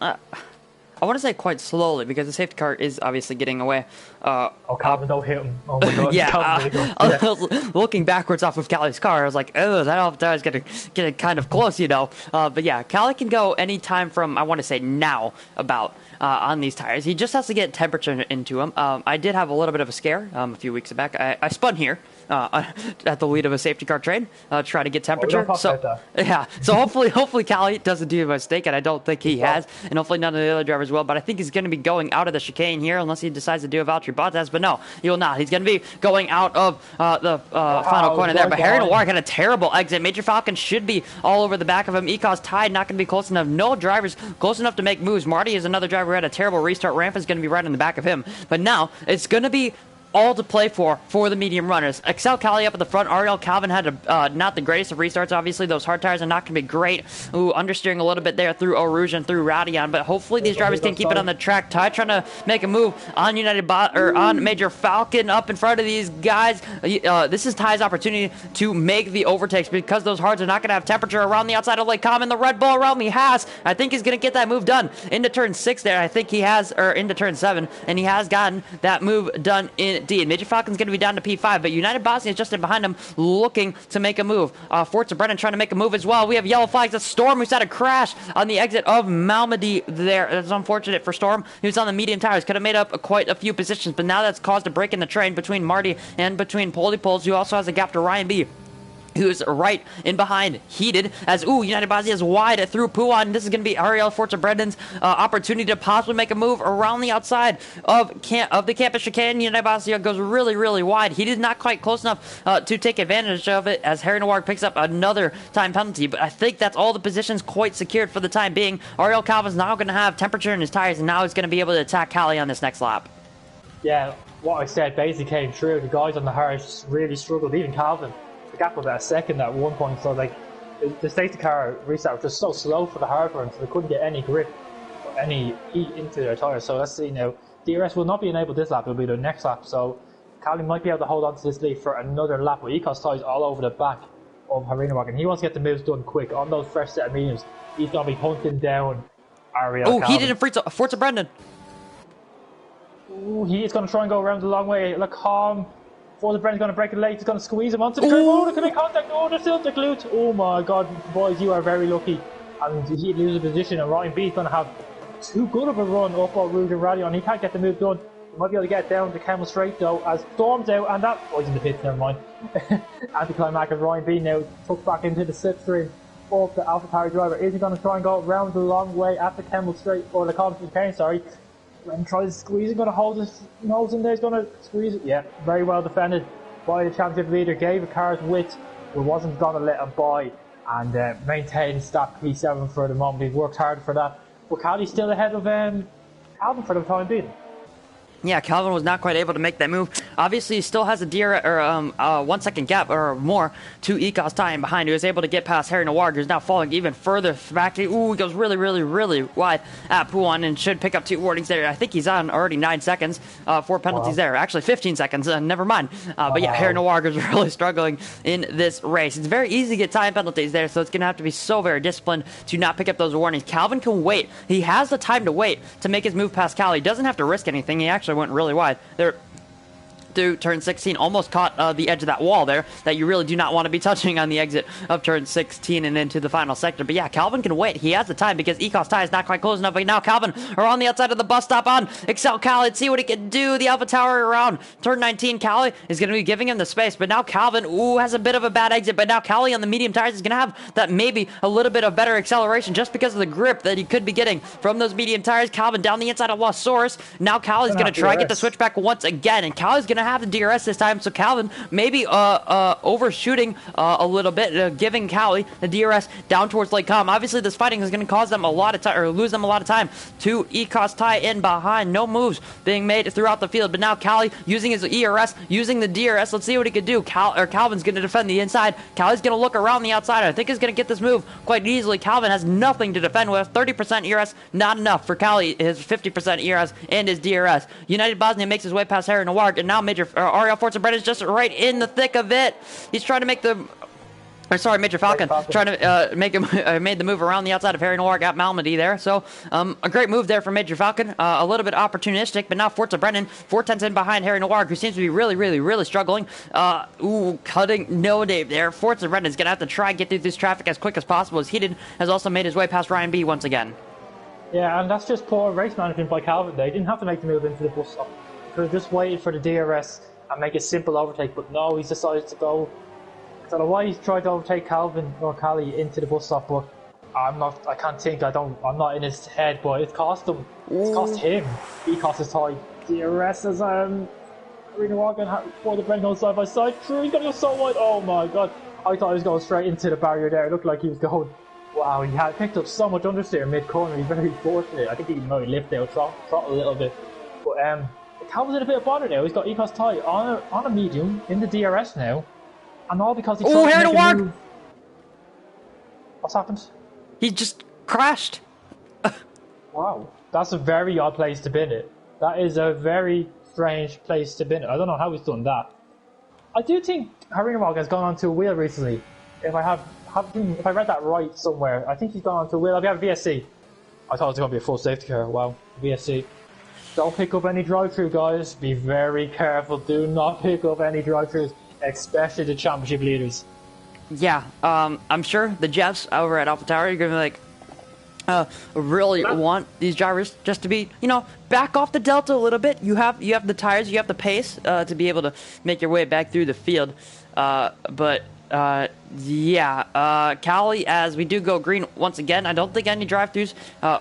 I want to say quite slowly because the safety car is obviously getting away. Oh, Calvin, don't hit him. Oh my god. Yeah, Calvin, yeah. looking backwards off of Callie's car, I was like, oh, that Alpha is getting kind of close, you know. But yeah, Callie can go anytime from, I want to say now, about on these tires. He just has to get temperature into him. I did have a little bit of a scare a few weeks back. I spun here at the lead of a safety car train, trying to get temperature. So yeah, so hopefully Callie doesn't do a mistake, and I don't think he has, and hopefully none of the other drivers will. But I think he's going to be going out of the chicane here unless he decides to do a Valtteri Bottas. But no, he will not. He's going to be going out of the final corner there. But Harry Noir had a terrible exit. Major Falcon should be all over the back of him. Ecos tied, not going to be close enough. No drivers close enough to make moves. Marty is another driver who had a terrible restart. Ramp is going to be right in the back of him. But now it's going to be all to play for the medium runners. Excel Cali up at the front. Ariel Calvin had not the greatest of restarts. Obviously, those hard tires are not going to be great. Ooh, understeering a little bit there through Eau Rouge and through Radion, but hopefully these drivers can keep it on the track. Ty trying to make a move on on Major Falcon up in front of these guys. This is Ty's opportunity to make the overtakes because those hards are not going to have temperature around the outside of Lake Common. The Red Bull around me has. I think he's going to get that move done into turn 6 there. I think he has, or into turn 7, and he has gotten that move done indeed. Major Falcon's going to be down to P5, but United Bosnia is just in behind him looking to make a move. Forza Brennan trying to make a move as well. We have yellow flags. That's Storm who's had a crash on the exit of Malmedy there. That's unfortunate for Storm. He was on the medium tires. Could have made up quite a few positions, but now that's caused a break in the train between Marty and between Polly Poles, who also has a gap to Ryan B, who's right in behind, heated, as, United Bosnia is wide through Puan. This is going to be Ariel Forza Brendan's opportunity to possibly make a move around the outside of the campus chicane. United Bosnia goes really, really wide. He did not quite close enough to take advantage of it as Harry Noir picks up another time penalty, but I think that's all the positions quite secured for the time being. Ariel Calvin's now going to have temperature in his tires, and now he's going to be able to attack Cali on this next lap. Yeah, what I said basically came true. The guys on the hards really struggled, even Calvin. The gap was about a second at one point, so like the safety car restart was just so slow for the hard run, so they couldn't get any grip or any heat into their tyres. So let's see now. DRS will not be enabled this lap, it'll be the next lap, so Cali might be able to hold on to this lead for another lap with Ecos ties all over the back of Harina, and he wants to get the moves done quick on those fresh set of mediums. He's going to be hunting down Ariel. He did a Forza Brendan. He is going to try and go around the long way. Look, calm. Forza Brendan's going to break it late. He's going to squeeze him onto the curb. Oh, they're going to contact. Oh, they're still the glute. Oh my god, boys, you are very lucky. And he loses position, and Ryan B is going to have too good of a run up on Rouge and Radio, and he can't get the move done. He might be able to get down to Camel Straight though, as Storm's out, and that. Oh, he's in the pits, never mind. Anticlimax of Ryan B now tucked back into the slipstream of the AlphaTauri driver. Is he going to try and go around the long way at the Camel Straight, or the Compton Cane, sorry? And tries to squeeze, going to hold his nose in there, he's going to squeeze it. Yeah, very well defended by the championship leader, gave a car's width, but wasn't going to let him by, and maintained stop P7 for the moment. He's worked hard for that. But Cali's still ahead of Calvin for the time being. Yeah, Calvin was not quite able to make that move. Obviously, he still has a 1 second gap or more to Ecos tying behind. He was able to get past Harry Noir, who's now falling even further back. Ooh, he goes really, really, really wide at Puan and should pick up 2 warnings there. I think he's on already 9 seconds. 4 penalties there. Actually, 15 seconds. Never mind. But yeah, Harry Noir is really struggling in this race. It's very easy to get time penalties there, so it's going to have to be so very disciplined to not pick up those warnings. Calvin can wait. He has the time to wait to make his move past Cal. He doesn't have to risk anything. He actually went really wide there through turn 16, almost caught the edge of that wall there that you really do not want to be touching on the exit of turn 16 and into the final sector. But yeah, Calvin can wait. He has the time because Ecos tie is not quite close enough. But now Calvin are on the outside of the bus stop on Excel Cali. Let's see what he can do. The Alpha Tower around turn 19. Cali is going to be giving him the space, but now Calvin, has a bit of a bad exit. But now Cali on the medium tires is going to have that maybe a little bit of better acceleration just because of the grip that he could be getting from those medium tires. Calvin down the inside of Losaurus. Now Cali's going to try and get the switchback once again, and Cali's going to have the DRS this time. So Calvin maybe overshooting a little bit, giving Cali the DRS down towards Lake Com. Obviously, this fighting is going to cause them a lot of time, or lose them a lot of time to Ecos tie in behind. No moves being made throughout the field, but now Cali using his ERS, using the DRS. Let's see what he can do. Calvin's going to defend the inside. Cali's going to look around the outside. I think he's going to get this move quite easily. Calvin has nothing to defend with. 30% ERS, not enough for Cali. His 50% ERS and his DRS. United Bosnia makes his way past Harry Noir, and now Major Ariel Forza Brett is just right in the thick of it. He's trying to make the Or sorry, Major Falcon, Falcon. trying to made the move around the outside of Harry Noir, got Malmedy there. So a great move there from Major Falcon. A little bit opportunistic, but now Forza Brennan, 4/10 in behind Harry Noir, who seems to be really struggling. Cutting no Dave there. Forza Brennan is going to have to try and get through this traffic as quick as possible, as Heated has also made his way past Ryan B once again. Yeah, and that's just poor race management by Calvin. They didn't have to make the move into the bus stop. Could have just waited for the DRS and make a simple overtake, but no, he's decided to go. I don't know why he's tried to overtake Calvin or Callie into the bus stop, but I'm not in his head, but it's cost him. It's cost him. He cost his tie. DRS as Arena Wagon for the Brendan side by side. True, he's gonna go so wide. Oh my god. I thought he was going straight into the barrier there. It looked like he was going. Wow, he had picked up so much understeer mid corner. He's very fortunate. I think he might lift there, throttle a little bit. But Calvin's in a bit of bother now. He's got Ecos tie on a medium in the DRS now. And all because he tried to make a move. What's happened? He just crashed. Wow. That's a very odd place to bin it. That is a very strange place to bin it. I don't know how he's done that. I do think Harinawag has gone onto a wheel recently. If I read that right somewhere, I think he's gone onto a wheel. I'll have VSC. I thought it was going to be a full safety car. Wow. VSC. Don't pick up any drive-through, guys. Be very careful. Do not pick up any drive-throughs. Especially the championship leaders. Yeah, I'm sure the Jeffs over at AlphaTauri are going to be like, really want these drivers just to be, back off the Delta a little bit. You have the tires, you have the pace to be able to make your way back through the field. Cali, as we do go green once again. I don't think any drive-throughs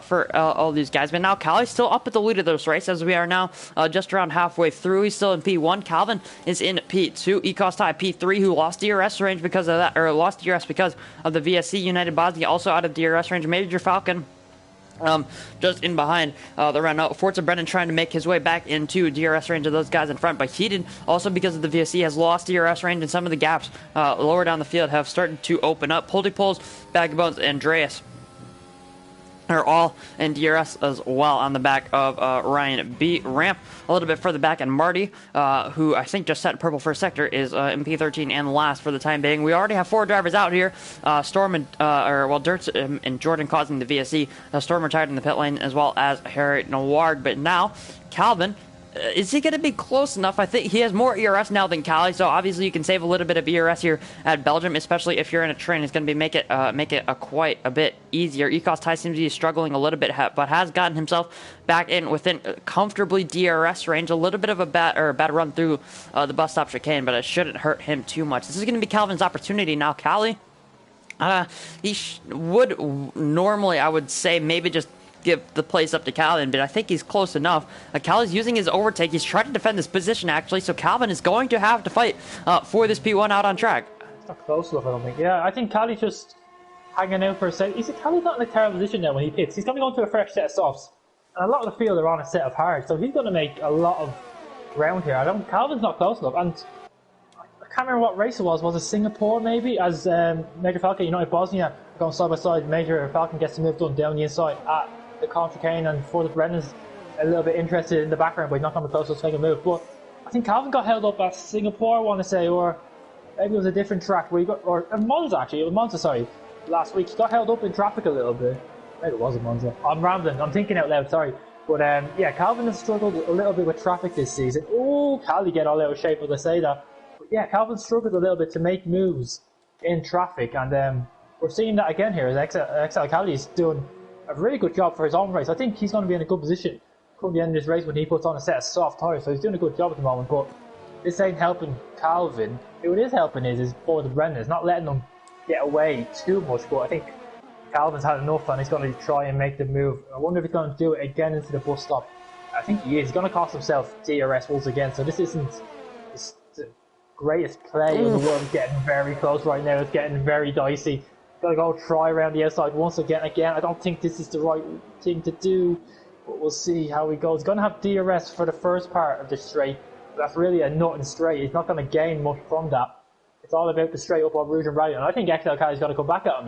for all these guys. But now Cali's still up at the lead of this race, as we are now just around halfway through. He's still in P1. Calvin is in P2. Ecostai P3, who lost DRS range because of that, or lost DRS because of the VSC. United Bosnia also out of DRS range. Major Falcon just in behind the run out. Forza Brennan trying to make his way back into DRS range of those guys in front, but Heated, also because of the VSC, has lost DRS range, and some of the gaps lower down the field have started to open up. Poldy Poles, Bag of Bones, and Andreas are all in DRS as well on the back of Ryan B. Ramp a little bit further back, and Marty, who I think just set purple first sector, is in P13 and last for the time being. We already have 4 drivers out here. Storm and Dirt's and Jordan causing the VSC. Storm retired in the pit lane, as well as Harry Noir. But now Calvin, is he going to be close enough? I think he has more ERS now than Cali, so obviously you can save a little bit of ERS here at Belgium, especially if you're in a train. It's going to be make it quite a bit easier. Ecos Ty seems to be struggling a little bit, but has gotten himself back in within comfortably DRS range. A little bit of a bad run through the bus stop chicane, but it shouldn't hurt him too much. This is going to be Calvin's opportunity now. Cali, he would normally, I would say, maybe just give the place up to Calvin, but I think he's close enough. Calvin's using his overtake. He's trying to defend this position, actually, so Calvin is going to have to fight for this P1 out on track. It's not close enough, I don't think. Yeah, I think Cali's just hanging out for a second. Cali's not in a terrible position now when he pits. He's going to go into a fresh set of softs, and a lot of the field are on a set of hards, so he's going to make a lot of ground here. Calvin's not close enough, and I can't remember what race it was. Was it Singapore, maybe? As Major Falcon, United Bosnia, going side by side. Major Falcon gets the move done down the inside at the Contra Kane, and Forza Brennan's a little bit interested in the background, but he's not going to be close to take a move. But I think Calvin got held up at Singapore, I want to say, or maybe it was a different track where he got, or Monza actually, it was Monza, sorry, last week. He got held up in traffic a little bit. Maybe it wasn't Monza. I'm rambling, I'm thinking out loud, sorry. But yeah, Calvin has struggled a little bit with traffic this season. Oh, Cali get all out of shape as I say that. But yeah, Calvin struggled a little bit to make moves in traffic, and we're seeing that again here as XL Cali is doing a really good job for his own race. I think he's going to be in a good position come the end of this race when he puts on a set of soft tyres, so he's doing a good job at the moment. But this ain't helping Calvin. Who it is helping is Forza Brennan. It's not letting them get away too much, but I think Calvin's had enough and he's going to try and make the move. I wonder if he's going to do it again into the bus stop. I think he is. He's going to cost himself DRS once again, so this isn't the greatest play in the world. It's getting very close right now. It's getting very dicey. Gotta go try around the outside once again. I don't think this is the right thing to do, but we'll see how he goes. He's gonna have DRS for the first part of the straight. That's really a nothing straight. He's not gonna gain much from that. It's all about the straight up on Rouge and Radion. I think XL Cali's got to come back at him,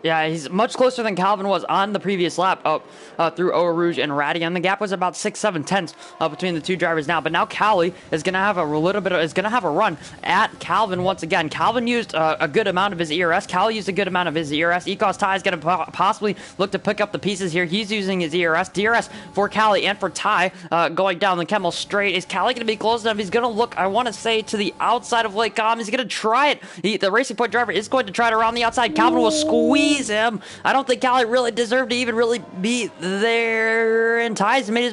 Yeah, he's much closer than Calvin was on the previous lap up through Eau Rouge and Radion. The gap was about 6-7 tenths between the two drivers now. But now Callie is going to have a run at Calvin once again. Calvin used a good amount of his ERS. Callie used a good amount of his ERS. Ecos Ty is going to possibly look to pick up the pieces here. He's using his ERS. DRS for Callie and for Ty going down the Kemmel straight. Is Callie going to be close enough? He's going to look, I want to say, to the outside of Lake Com. He's going to try it. The Racing Point driver is going to try it around the outside. Calvin will squeeze him. I don't think Callie really deserved to even really be there, and Ty's made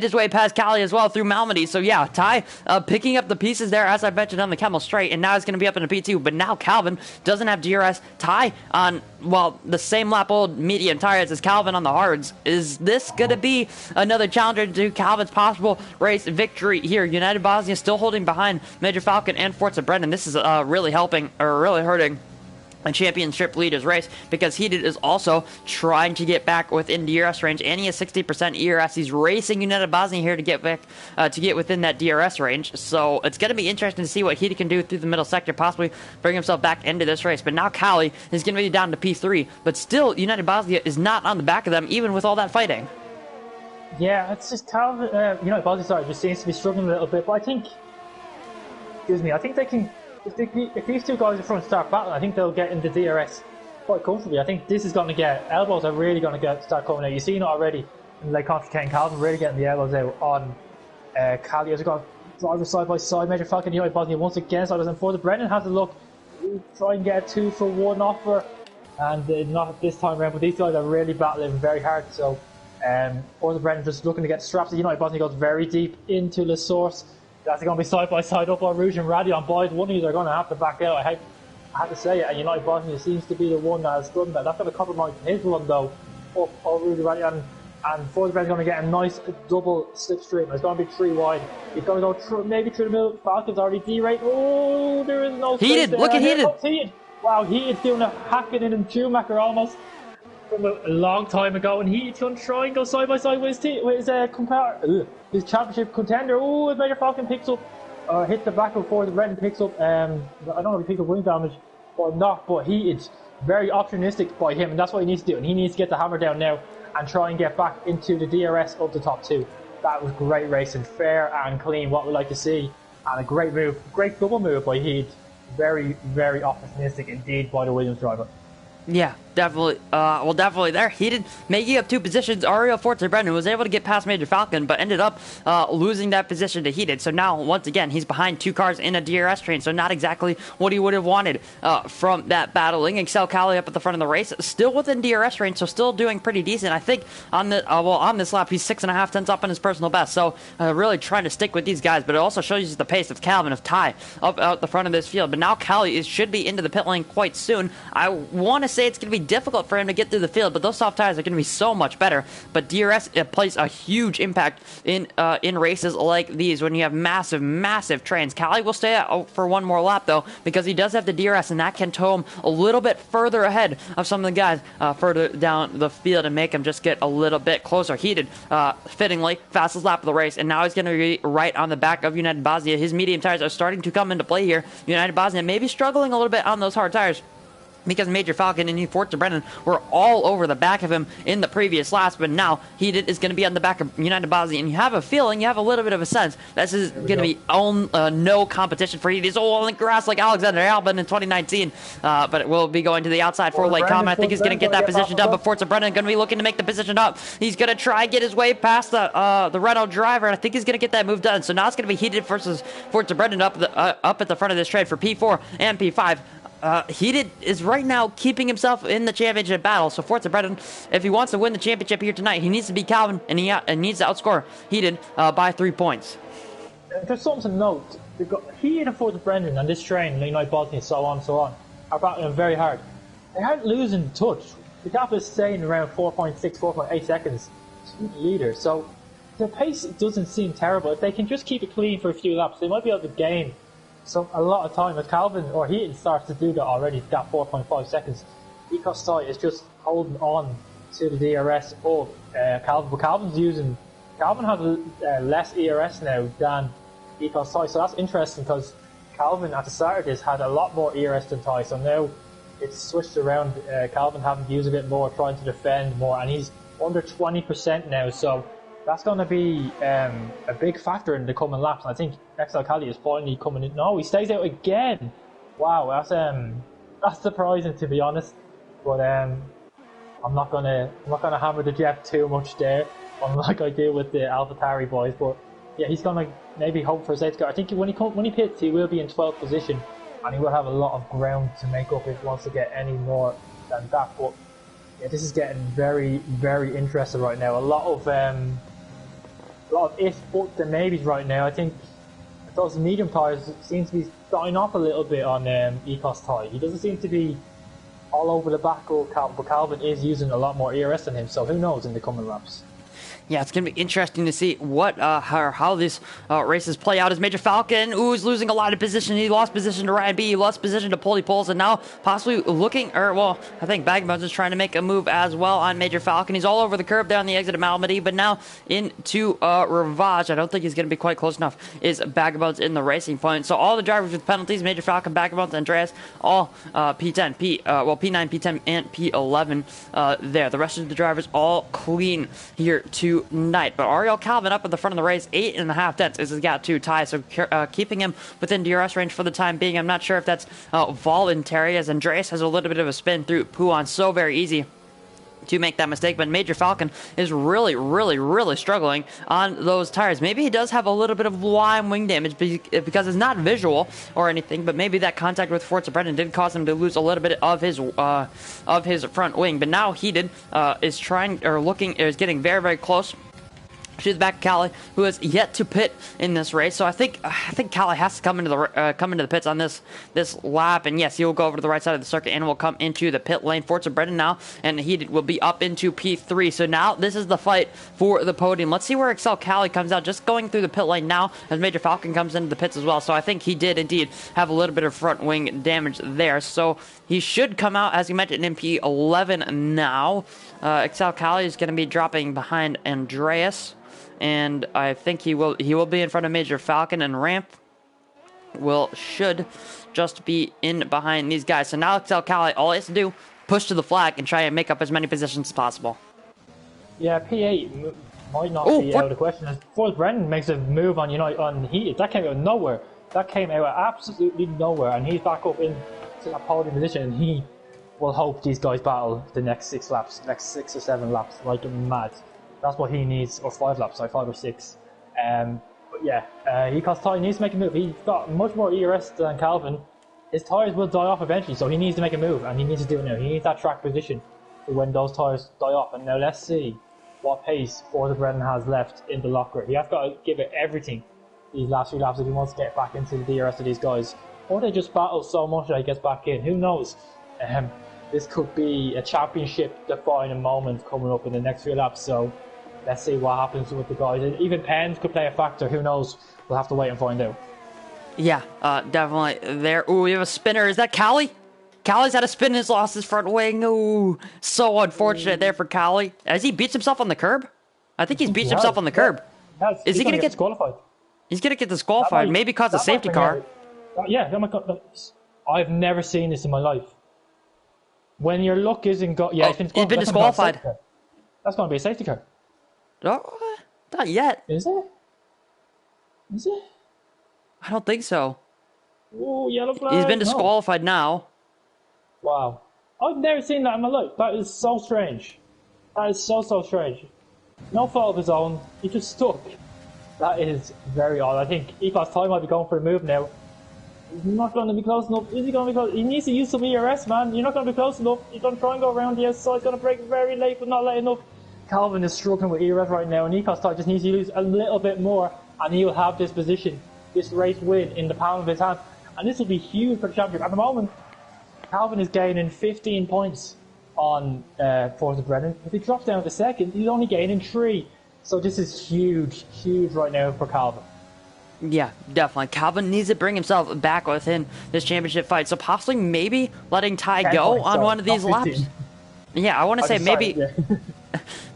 his way past Callie as well through Malmedy. So yeah, Ty picking up the pieces there, as I mentioned, on the Kemmel straight, and now he's going to be up in the P2. But now Calvin doesn't have DRS. Ty on, well, the same lap old medium tires as Calvin on the hards. Is this going to be another challenger to Calvin's possible race victory here? United Bosnia still holding behind Major Falcon and Forza Brendan. This is really hurting a championship leader's race, because Heated is also trying to get back within DRS range, and he has 60% ERS. He's racing United Bosnia here to get back to get within that DRS range. So it's going to be interesting to see what Heated can do through the middle sector, possibly bring himself back into this race. But now Callie is going to be down to P3, but still United Bosnia is not on the back of them, even with all that fighting. Yeah, it's just Calvin. United Bosnia just seems to be struggling a little bit, but I think they can. If these two guys in front start battling, I think they'll get into DRS quite comfortably. I think this is going to get, elbows are really going to start coming out. You've seen it already in Lake Confrey and Calvin really getting the elbows out on Callie. As we got drivers side by side, Major Falcon, United Bosnia once again side and forward. Brendan has a look, try and get a 2-for-1 offer, and not this time around, but these guys are really battling very hard. So forward Brendan just looking to get straps. United Bosnia goes very deep into the source. That's going to be side by side up on Rouge and Radion. Boys, one of you are going to have to back out. I have to say it, and United Bosnia seems to be the one that has done that. That's going to compromise his run though, up on Rouge and Radion. And Forsberg's going to get a nice double slipstream. It's going to be 3 wide. He's going to go maybe through the middle. Falcon's already D-rate. Oh, there is no space Heated, there. look at Heated. Oh, Heated. Wow, Heated's doing a hacking in Schumacher almost from a long time ago, and Heated's going to try and go side by side with his championship contender. Oh, Major Falcon picks up, hits the back before the Brendan picks up, I don't know if he picked up wing damage or not, but Heated, very opportunistic by him, and that's what he needs to do, and he needs to get the hammer down now and try and get back into the DRS of the top 2. That was great racing, fair and clean, what we like to see, and a great move, great double move by Heated. Very, very opportunistic indeed by the Williams driver. Yeah, definitely. Definitely there. Heated making up 2 positions. Ariel Forza Brendan was able to get past Major Falcon, but ended up losing that position to Heated. So now, once again, he's behind 2 cars in a DRS train. So not exactly what he would have wanted from that battling. Excel Callie up at the front of the race, still within DRS range, so still doing pretty decent. I think on this lap, he's 6.5 tenths up on his personal best. So really trying to stick with these guys, but it also shows you the pace of Calvin, of Ty, up out the front of this field. But now Callie should be into the pit lane quite soon. I want to say it's going to be difficult for him to get through the field, but those soft tires are going to be so much better. But DRS plays a huge impact in races like these when you have massive trains. Callie will stay out for one more lap though, because he does have the DRS, and that can tow him a little bit further ahead of some of the guys further down the field and make him just get a little bit closer. Heated, fittingly, fastest lap of the race, and now he's going to be right on the back of United Bosnia. His medium tires are starting to come into play here. United Bosnia may be struggling a little bit on those hard tires, because Major Falcon and Forza Brennan were all over the back of him in the previous laps, but now Heated is going to be on the back of United Bosnia, and you have a feeling, you have a little bit of a sense, this is going to be no competition for Heated. He's all on the grass like Alexander Albon in 2019, but it will be going to the outside for Lake Common. I think he's going to get that position done, but Forza Brennan going to be looking to make the position up. He's going to try and get his way past the Renault driver, and I think he's going to get that move done. So now it's going to be Heated versus Forza Brennan up at the front of this trade for P4 and P5. Heated is right now keeping himself in the championship battle. So Forza Brennan, if he wants to win the championship here tonight, he needs to beat Calvin, and he needs to outscore Heated by 3 points. There's something to note. Heated and Forza Brendan on this train, United Bosnia, so on, are battling very hard. They aren't losing touch. The gap is staying around 4.6, 4.8 seconds to the leader. So the pace doesn't seem terrible. If they can just keep it clean for a few laps, they might be able to gain a lot of time. As Calvin or Heaton starts to do that already, he's got 4.5 seconds. Ecostai is just holding on to the DRS of Calvin, but Calvin has less ERS now than Ecostai, so that's interesting because Calvin at the start of this had a lot more ERS than Ty, so now it's switched around. Calvin having to use a bit more, trying to defend more, and he's under 20% now. So that's going to be a big factor in the coming laps. And I think XL Cali is finally coming in. No, he stays out again. Wow, that's surprising to be honest. But I'm not gonna hammer the Jeff too much there, unlike I do with the AlphaTauri boys. But yeah, he's gonna maybe hope for a safety car. I think when he pits, he will be in 12th position, and he will have a lot of ground to make up if he wants to get any more than that. But yeah, this is getting very, very interesting right now. A lot of ifs, buts, and maybes right now. I think those medium tyres seem to be dying off a little bit on Ecos tyre. He doesn't seem to be all over the back of Calvin, but Calvin is using a lot more ERS than him, so who knows in the coming laps. Yeah, it's going to be interesting to see what how these races play out. As Major Falcon, is losing a lot of position. He lost position to Ryan B. He lost position to Pulley Poles, and now possibly looking, I think Bagbones is trying to make a move as well on Major Falcon. He's all over the curb down the exit of Malmedy, but now into Rivage. I don't think he's going to be quite close enough. Is Bagbones in the racing point? So all the drivers with penalties, Major Falcon, Bagbones, Andreas, all P10, P9, P10, and P11 there. The rest of the drivers all clean here tonight. But Ariel Calvin up at the front of the race, 8.5 tenths as he's got 2 ties, so keeping him within DRS range for the time being. I'm not sure if that's voluntary, as Andreas has a little bit of a spin through Pouon, so very easy to make that mistake, but Major Falcon is really, really, really struggling on those tires. Maybe he does have a little bit of lime wing damage because it's not visual or anything, but maybe that contact with Forza Brendan did cause him to lose a little bit of his front wing. But now Heated is getting very, very close to the back of Cali, who has yet to pit in this race. So I think Cali has to come into the pits on this lap, and yes, he will go over to the right side of the circuit and will come into the pit lane. Forza Brendan now, and he will be up into P3. So now this is the fight for the podium. Let's see where Excel Cali comes out. Just going through the pit lane now as Major Falcon comes into the pits as well. So I think he did indeed have a little bit of front wing damage there. So he should come out, as you mentioned, in P11 now. Excel Cali is going to be dropping behind Andreas, and I think he will be in front of Major Falcon, and Ramp should just be in behind these guys. So now Excel Cali, all he has to do, push to the flag and try and make up as many positions as possible. Yeah, P8 might not be out of the question. As Forza Brendan makes a move on Heated, that came out of nowhere. That came out of absolutely nowhere, and he's back up into that podium position, and he will hope these guys battle the next 6 or 7 laps like mad. That's what he needs, or 5 laps, sorry, 5 or 6. But yeah, Ecos tyre needs to make a move. He's got much more ERS than Calvin. His tyres will die off eventually, so he needs to make a move, and he needs to do it now. He needs that track position for when those tyres die off. And now let's see what pace Forza Brendan has left in the locker. He has got to give it everything these last few laps if he wants to get back into the DRS of these guys. Or they just battle so much that he gets back in. Who knows? This could be a championship defining moment coming up in the next few laps, so let's see what happens with the guys. And even pens could play a factor. Who knows? We'll have to wait and find out. Yeah, definitely there. Ooh, we have a spinner. Is that Cali? Cali's had a spin and has lost his front wing. Ooh, so unfortunate there for Cali. Has he beats himself on the curb? I think he's beats himself on the curb. Is he going to get disqualified? He's going to get disqualified. Maybe cause a safety car. I've never seen this in my life. When your luck isn't he's been disqualified. That's going to be a safety car. No, not yet. Is it? Is it? I don't think so. Oh, yellow flag. He's been disqualified now. Wow. I've never seen that in my life. That is so strange. That is so strange. No fault of his own. He just stuck. That is very odd. I think Ecos Ty might be going for a move now. He's not going to be close enough. Is he going to be close? He needs to use some ERS, man. You're not going to be close enough. He's going to try and go around the outside. He's going to break very late, but not late enough. Calvin is struggling with ERS right now, and Ecos Ty just needs to use a little bit more, and he will have this position, this race win in the palm of his hand. And this will be huge for the championship. At the moment, Calvin is gaining 15 points on Forza Brendan. If he drops down to second, he's only gaining 3. So this is huge right now for Calvin. Yeah, definitely. Calvin needs to bring himself back within this championship fight. So possibly maybe letting Ty go on one of these laps. Yeah, I want to say maybe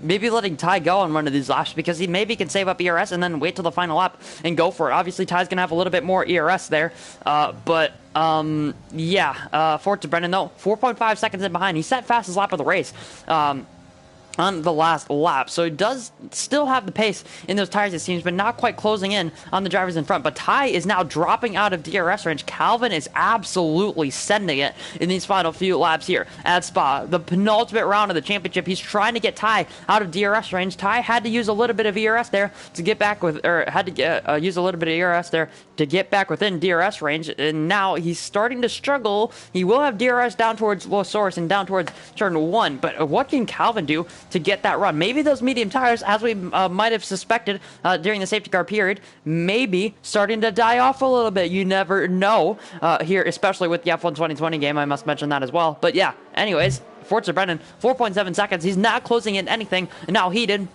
maybe letting Ty go on one of these laps because he maybe can save up ERS and then wait till the final lap and go for it. Obviously, Ty's going to have a little bit more ERS there, Forza Brennan, though, 4.5 seconds in behind. He set fastest lap of the race. On the last lap, so he does still have the pace in those tires, it seems, but not quite closing in on the drivers in front. But Ty is now dropping out of DRS range. Calvin is absolutely sending it in these final few laps here at Spa, the penultimate round of the championship. He's trying to get Ty out of DRS range. Ty had to use a little bit of ERS there to get back with, or had to get, use a little bit of ERS there to get back within DRS range, and now he's starting to struggle. He will have DRS down towards low source and down towards turn 1, but what can Calvin do to get that run? Maybe those medium tires, as we might have suspected during the safety car period, maybe starting to die off a little bit. You never know here, especially with the F1 2020 game. I must mention that as well. But yeah, anyways, Forza Brennan, 4.7 seconds. He's not closing in anything. And now Heated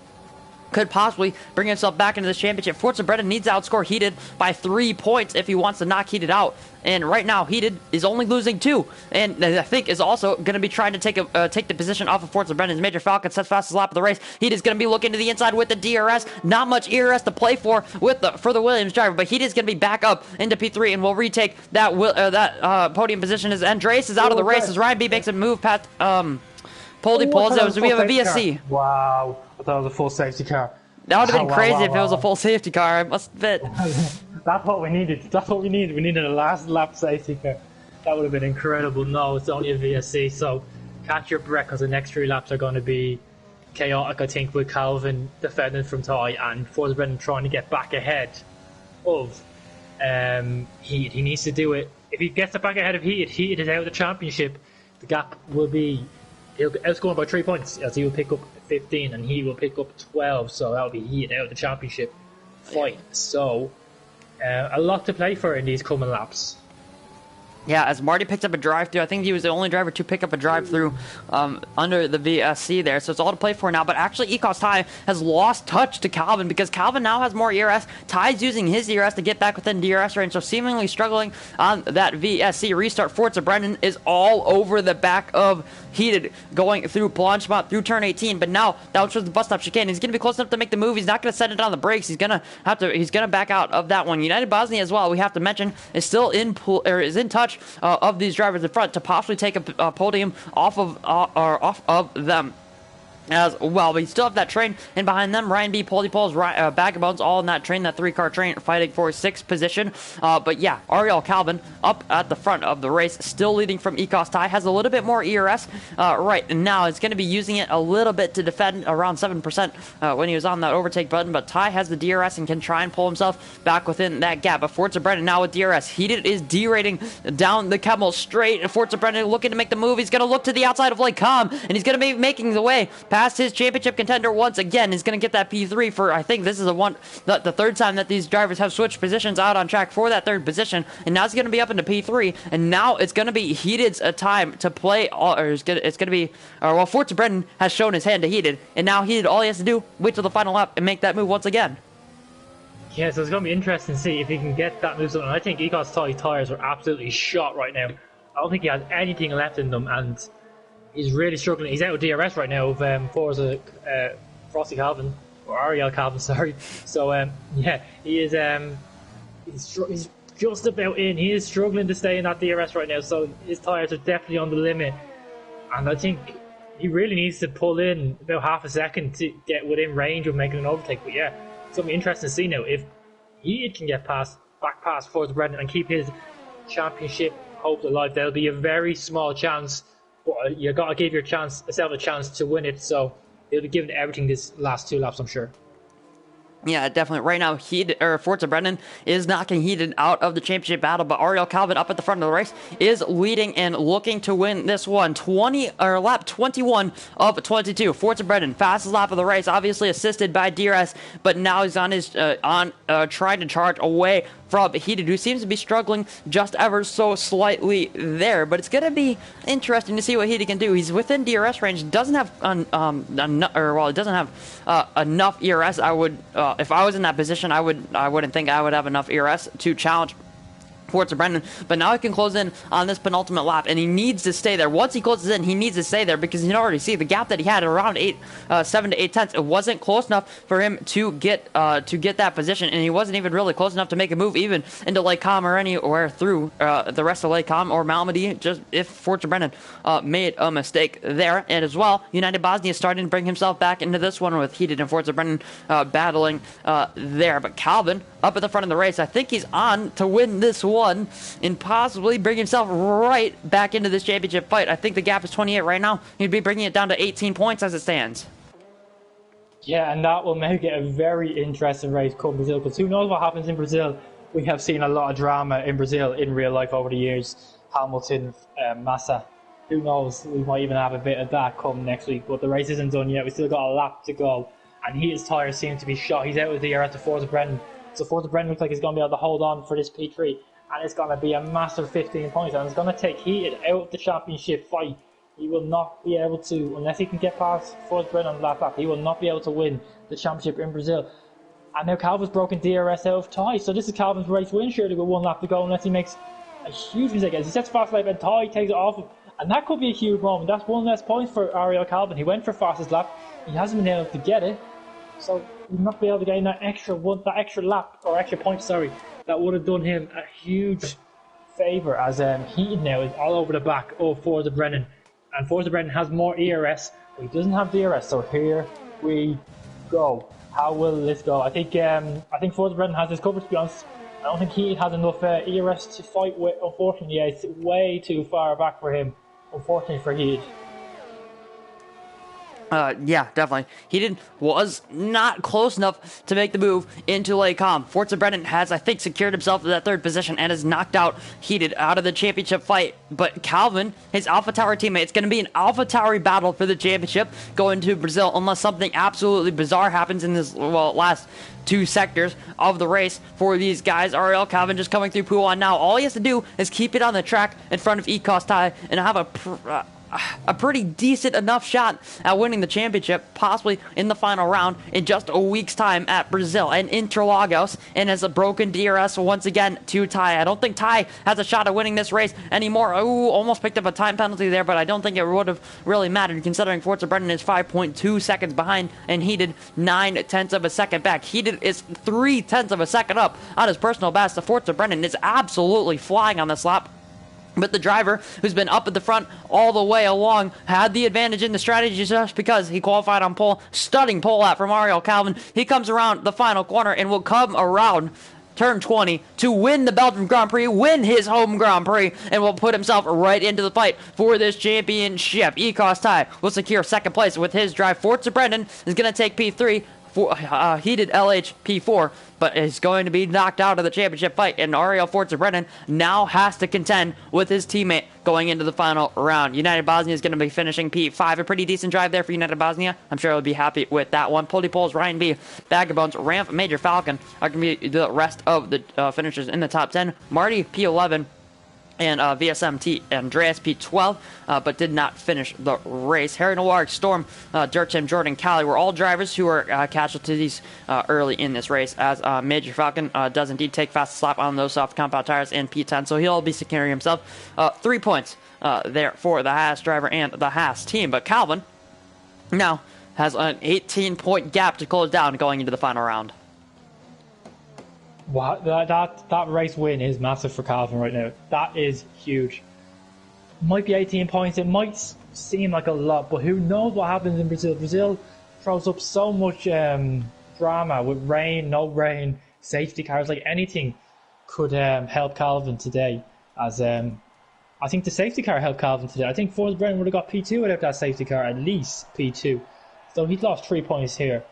could possibly bring himself back into this championship. Forza Brennan needs to outscore Heated by 3 points if he wants to knock Heated out. And right now, Heated is only losing 2. And I think is also going to be trying to take the position off of Forza Brennan's Major Falcon, sets fastest lap of the race. Heated's going to be looking to the inside with the DRS. Not much ERS to play for the Williams driver, but Heated's going to be back up into P3 and will retake that podium position as Andres is out of the race as Ryan B makes a move past Poldy Poles. So we have a VSC. Wow. I thought it was a full safety car. That would have been crazy if it was a full safety car, I must admit. That's what we needed. That's what we needed. We needed a last lap safety car. That would have been incredible. No, it's only a VSC, so catch your breath because the next 3 laps are going to be chaotic, I think, with Calvin defending from Ty and Forza Brennan trying to get back ahead of Heat. He needs to do it. If he gets it back ahead of Heat, Heat is out of the championship. The gap will be... He'll outscore by 3 points as he will pick up 15 and he will pick up 12, so that'll be Heat out of the championship fight. So, a lot to play for in these coming laps. Yeah, as Marty picked up a drive-through, I think he was the only driver to pick up a drive-through under the VSC there, so it's all to play for now. But actually, Ecos Ty has lost touch to Calvin because Calvin now has more ERS. Ty's using his ERS to get back within DRS range, so seemingly struggling on that VSC restart. Forza Brennan is all over the back of Heated, going through Blanchemont through turn 18, but now down towards the bus stop chicane. He's going to be close enough to make the move. He's not going to set it on the brakes. He's going to back out of that one. United Bosnia as well, we have to mention, is still in touch of these drivers in front to possibly take a podium off of them as well. We still have that train in behind them. Ryan B, Poldy Poles, Bag of Bones, all in that train, that 3-car train, fighting for 6th position. But yeah, Ariel Calvin up at the front of the race, still leading from Ecos Ty, has a little bit more ERS right now. It's going to be using it a little bit to defend, around 7% when he was on that overtake button, but Ty has the DRS and can try and pull himself back within that gap. But Forza Brennan now with DRS, Heated is derating down the Kemmel straight. Forza Brennan looking to make the move. He's going to look to the outside of Lake Com, and he's going to be making the way past his championship contender once again. He's going to get that P3 for, I think this is the third time that these drivers have switched positions out on track for that 3rd position, and now it's going to be up into P3, and now it's going to be Heated's time to play, Forza Brennan has shown his hand to Heated, and now Heated, all he has to do, wait till the final lap and make that move once again. Yeah, so it's going to be interesting to see if he can get that move. And I think Ecos Ty tires are absolutely shot right now. I don't think he has anything left in them, and he's really struggling. He's out of DRS right now of Forza Frosty Calvin, or Ariel Calvin, sorry. So yeah, he is he's just about in. He is struggling to stay in that DRS right now, so his tyres are definitely on the limit. And I think he really needs to pull in about half a second to get within range of making an overtake. But yeah, it's going to be interesting to see now if he can get back past Forza Brennan and keep his championship hopes alive. There'll be a very small chance, but you got to give yourself a chance to win it. So he'll be giving everything this last 2 laps, I'm sure. Yeah, definitely. Right now, Forza Brennan is knocking Heated out of the championship battle, but Ariel Calvin up at the front of the race is leading and looking to win this one. Lap 21 of 22. Forza Brennan, fastest lap of the race, obviously assisted by DRS, but now he's on his trying to charge away from Heated, who seems to be struggling just ever so slightly there. But it's going to be interesting to see what Heated can do. He's within DRS range, doesn't have it doesn't have enough ERS. I would, if I was in that position, I wouldn't think I would have enough ERS to challenge Forza Brennan, but now he can close in on this penultimate lap, and he needs to stay there. Once he closes in, he needs to stay there because you can already see the gap that he had around 7 to 8 tenths. It wasn't close enough for him to get that position, and he wasn't even really close enough to make a move even into Lake Com or anywhere through the rest of Lake Com or Malmedy. Just if Forza Brennan made a mistake there, and as well, United Bosnia starting to bring himself back into this one with Heated and Forza Brennan battling there, but Calvin up at the front of the race. I think he's on to win this one and possibly bring himself right back into this championship fight. I think the gap is 28 right now. He'd be bringing it down to 18 points as it stands. Yeah, and that will make it a very interesting race come Brazil, because who knows what happens in Brazil. We have seen a lot of drama in Brazil in real life over the years. Hamilton, Massa. Who knows, we might even have a bit of that come next week, but the race isn't done yet. We still got a lap to go, and his tyres seem to be shot. He's out of the air at the Forza Brennan. So Forza Brennan looks like he's going to be able to hold on for this P3, and it's going to be a massive 15 points, and it's going to take Heated out of the championship fight. He will not be able to, unless he can get past Forza Brennan on the last lap, he will not be able to win the championship in Brazil. And now Calvin's broken DRS out of Ty, so this is Calvin's race win surely with one lap to go, unless he makes a huge mistake. As he sets fast lap and Ty takes it off him, and that could be a huge moment. That's one less point for Ariel Calvin. He went for fastest lap, he hasn't been able to get it, so he'll not be able to gain that extra lap, or extra point, sorry. That would have done him a huge favour, as Heated now is all over the back of Forza Brennan. And Forza Brennan has more ERS, but he doesn't have DRS, so here we go. How will this go? I think Forza Brennan has this covered, to be honest. I don't think Heated has enough ERS to fight with, unfortunately. Yeah, it's way too far back for him, unfortunately for Heated. Yeah, definitely. He was not close enough to make the move into Lake Com. Forza Brennan has, I think, secured himself to that third position and has knocked out Heated out of the championship fight. But Calvin, his AlphaTauri teammate, it's going to be an AlphaTauri battle for the championship going to Brazil, unless something absolutely bizarre happens in this, last two sectors of the race for these guys. Ariel Calvin just coming through Pool 1 now. All he has to do is keep it on the track in front of Ecostai and have a pretty decent enough shot at winning the championship, possibly in the final round in just a week's time at Brazil and Interlagos, and has a broken DRS once again to Ty. I don't think Ty has a shot at winning this race anymore. Ooh, almost picked up a time penalty there, but I don't think it would have really mattered considering Forza Brennan is 5.2 seconds behind and Heated 9/10 of a second back. Heated is 3/10 of a second up on his personal best. The Forza Brennan is absolutely flying on this lap. But the driver, who's been up at the front all the way along, had the advantage in the strategy just because he qualified on pole. Stunning pole out from Ariel Calvin. He comes around the final corner and will come around turn 20 to win the Belgium Grand Prix, win his home Grand Prix, and will put himself right into the fight for this championship. Ecos Ty will secure second place with his drive. Forza Brennan is going to take P3. Heated LH P4, but is going to be knocked out of the championship fight, and Ariel Forza Brennan now has to contend with his teammate going into the final round. United Bosnia is going to be finishing P5, a pretty decent drive there for United Bosnia. I'm sure he'll be happy with that one. Pulley Poles, Ryan B, Vagabonds, Ramp, Major Falcon are going to be the rest of the finishers in the top 10. Marty P11 and VSMT Andreas P12, but did not finish the race. Harry Noir, Storm, Dirt Tim, Jordan, Callie were all drivers who were casualties early in this race, as Major Falcon does indeed take fastest lap on those soft compound tires in P10, so he'll be securing himself 3 points there for the Haas driver and the Haas team. But Calvin now has an 18-point gap to close down going into the final round. Wow, that race win is massive for Calvin right now. That is huge. Might be 18 points. It might seem like a lot, but who knows what happens in Brazil. Brazil throws up so much drama with rain, no rain, safety cars. Like anything could help Calvin today. As I think the safety car helped Calvin today. I think Forza Brennan would have got P2 without that safety car, at least P2. So he's lost 3 points here.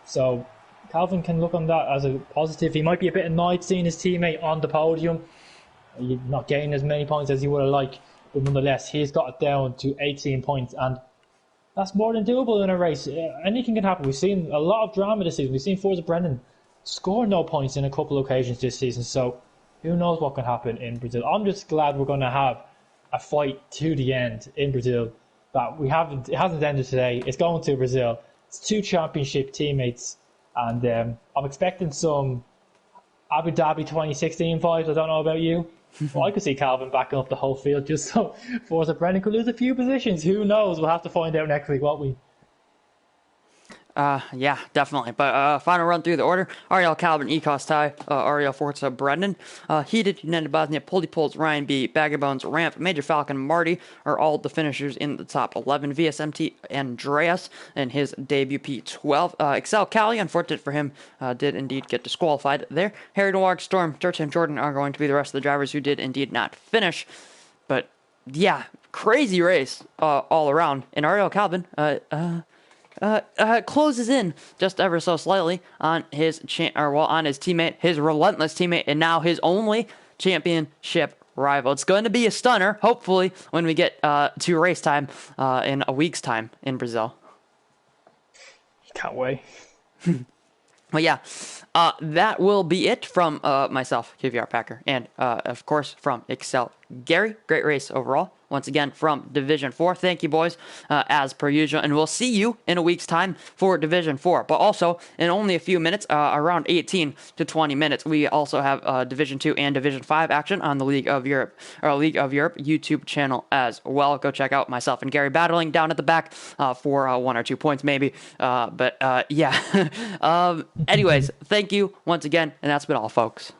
So Calvin can look on that as a positive. He might be a bit annoyed seeing his teammate on the podium, not getting as many points as he would have liked, but nonetheless, he's got it down to 18 points, and that's more than doable in a race. Anything can happen. We've seen a lot of drama this season. We've seen Forza Brennan score no points in a couple of occasions this season, so who knows what can happen in Brazil. I'm just glad we're going to have a fight to the end in Brazil. That it hasn't ended today. It's going to Brazil. It's two championship teammates. And I'm expecting some Abu Dhabi 2016 vibes. I don't know about you. Well, I could see Calvin backing up the whole field just so Forza Brennan could lose a few positions. Who knows? We'll have to find out next week, won't we? Yeah, definitely. But final run through the order: Ariel Calvin, Ecos Ty, Ariel Forza Brendan, Heated, United Bosnia, Pulley Pulls, Ryan B, Bones, Ramp, Major Falcon, Marty are all the finishers in the top 11. VSMT Andreas and his debut P12. Excel Cali, unfortunate for him, did indeed get disqualified there. Harry Noir, Storm, Church and Jordan are going to be the rest of the drivers who did indeed not finish. But yeah, crazy race all around. And Ariel Calvin, closes in just ever so slightly on his on his teammate, his relentless teammate, and now his only championship rival. It's going to be a stunner, hopefully, when we get to race time in a week's time in Brazil. Can't wait. Well, yeah, that will be it from myself, KVR Packer, and of course from Excel Gary. Great race overall. Once again from Division 4. Thank you, boys, as per usual. And we'll see you in a week's time for Division 4. But also, in only a few minutes, around 18 to 20 minutes, we also have Division 2 and Division 5 action on the League of Europe YouTube channel as well. Go check out myself and Gary battling down at the back for 1 or 2 points, maybe. Yeah. Anyways, thank you once again. And that's been all, folks.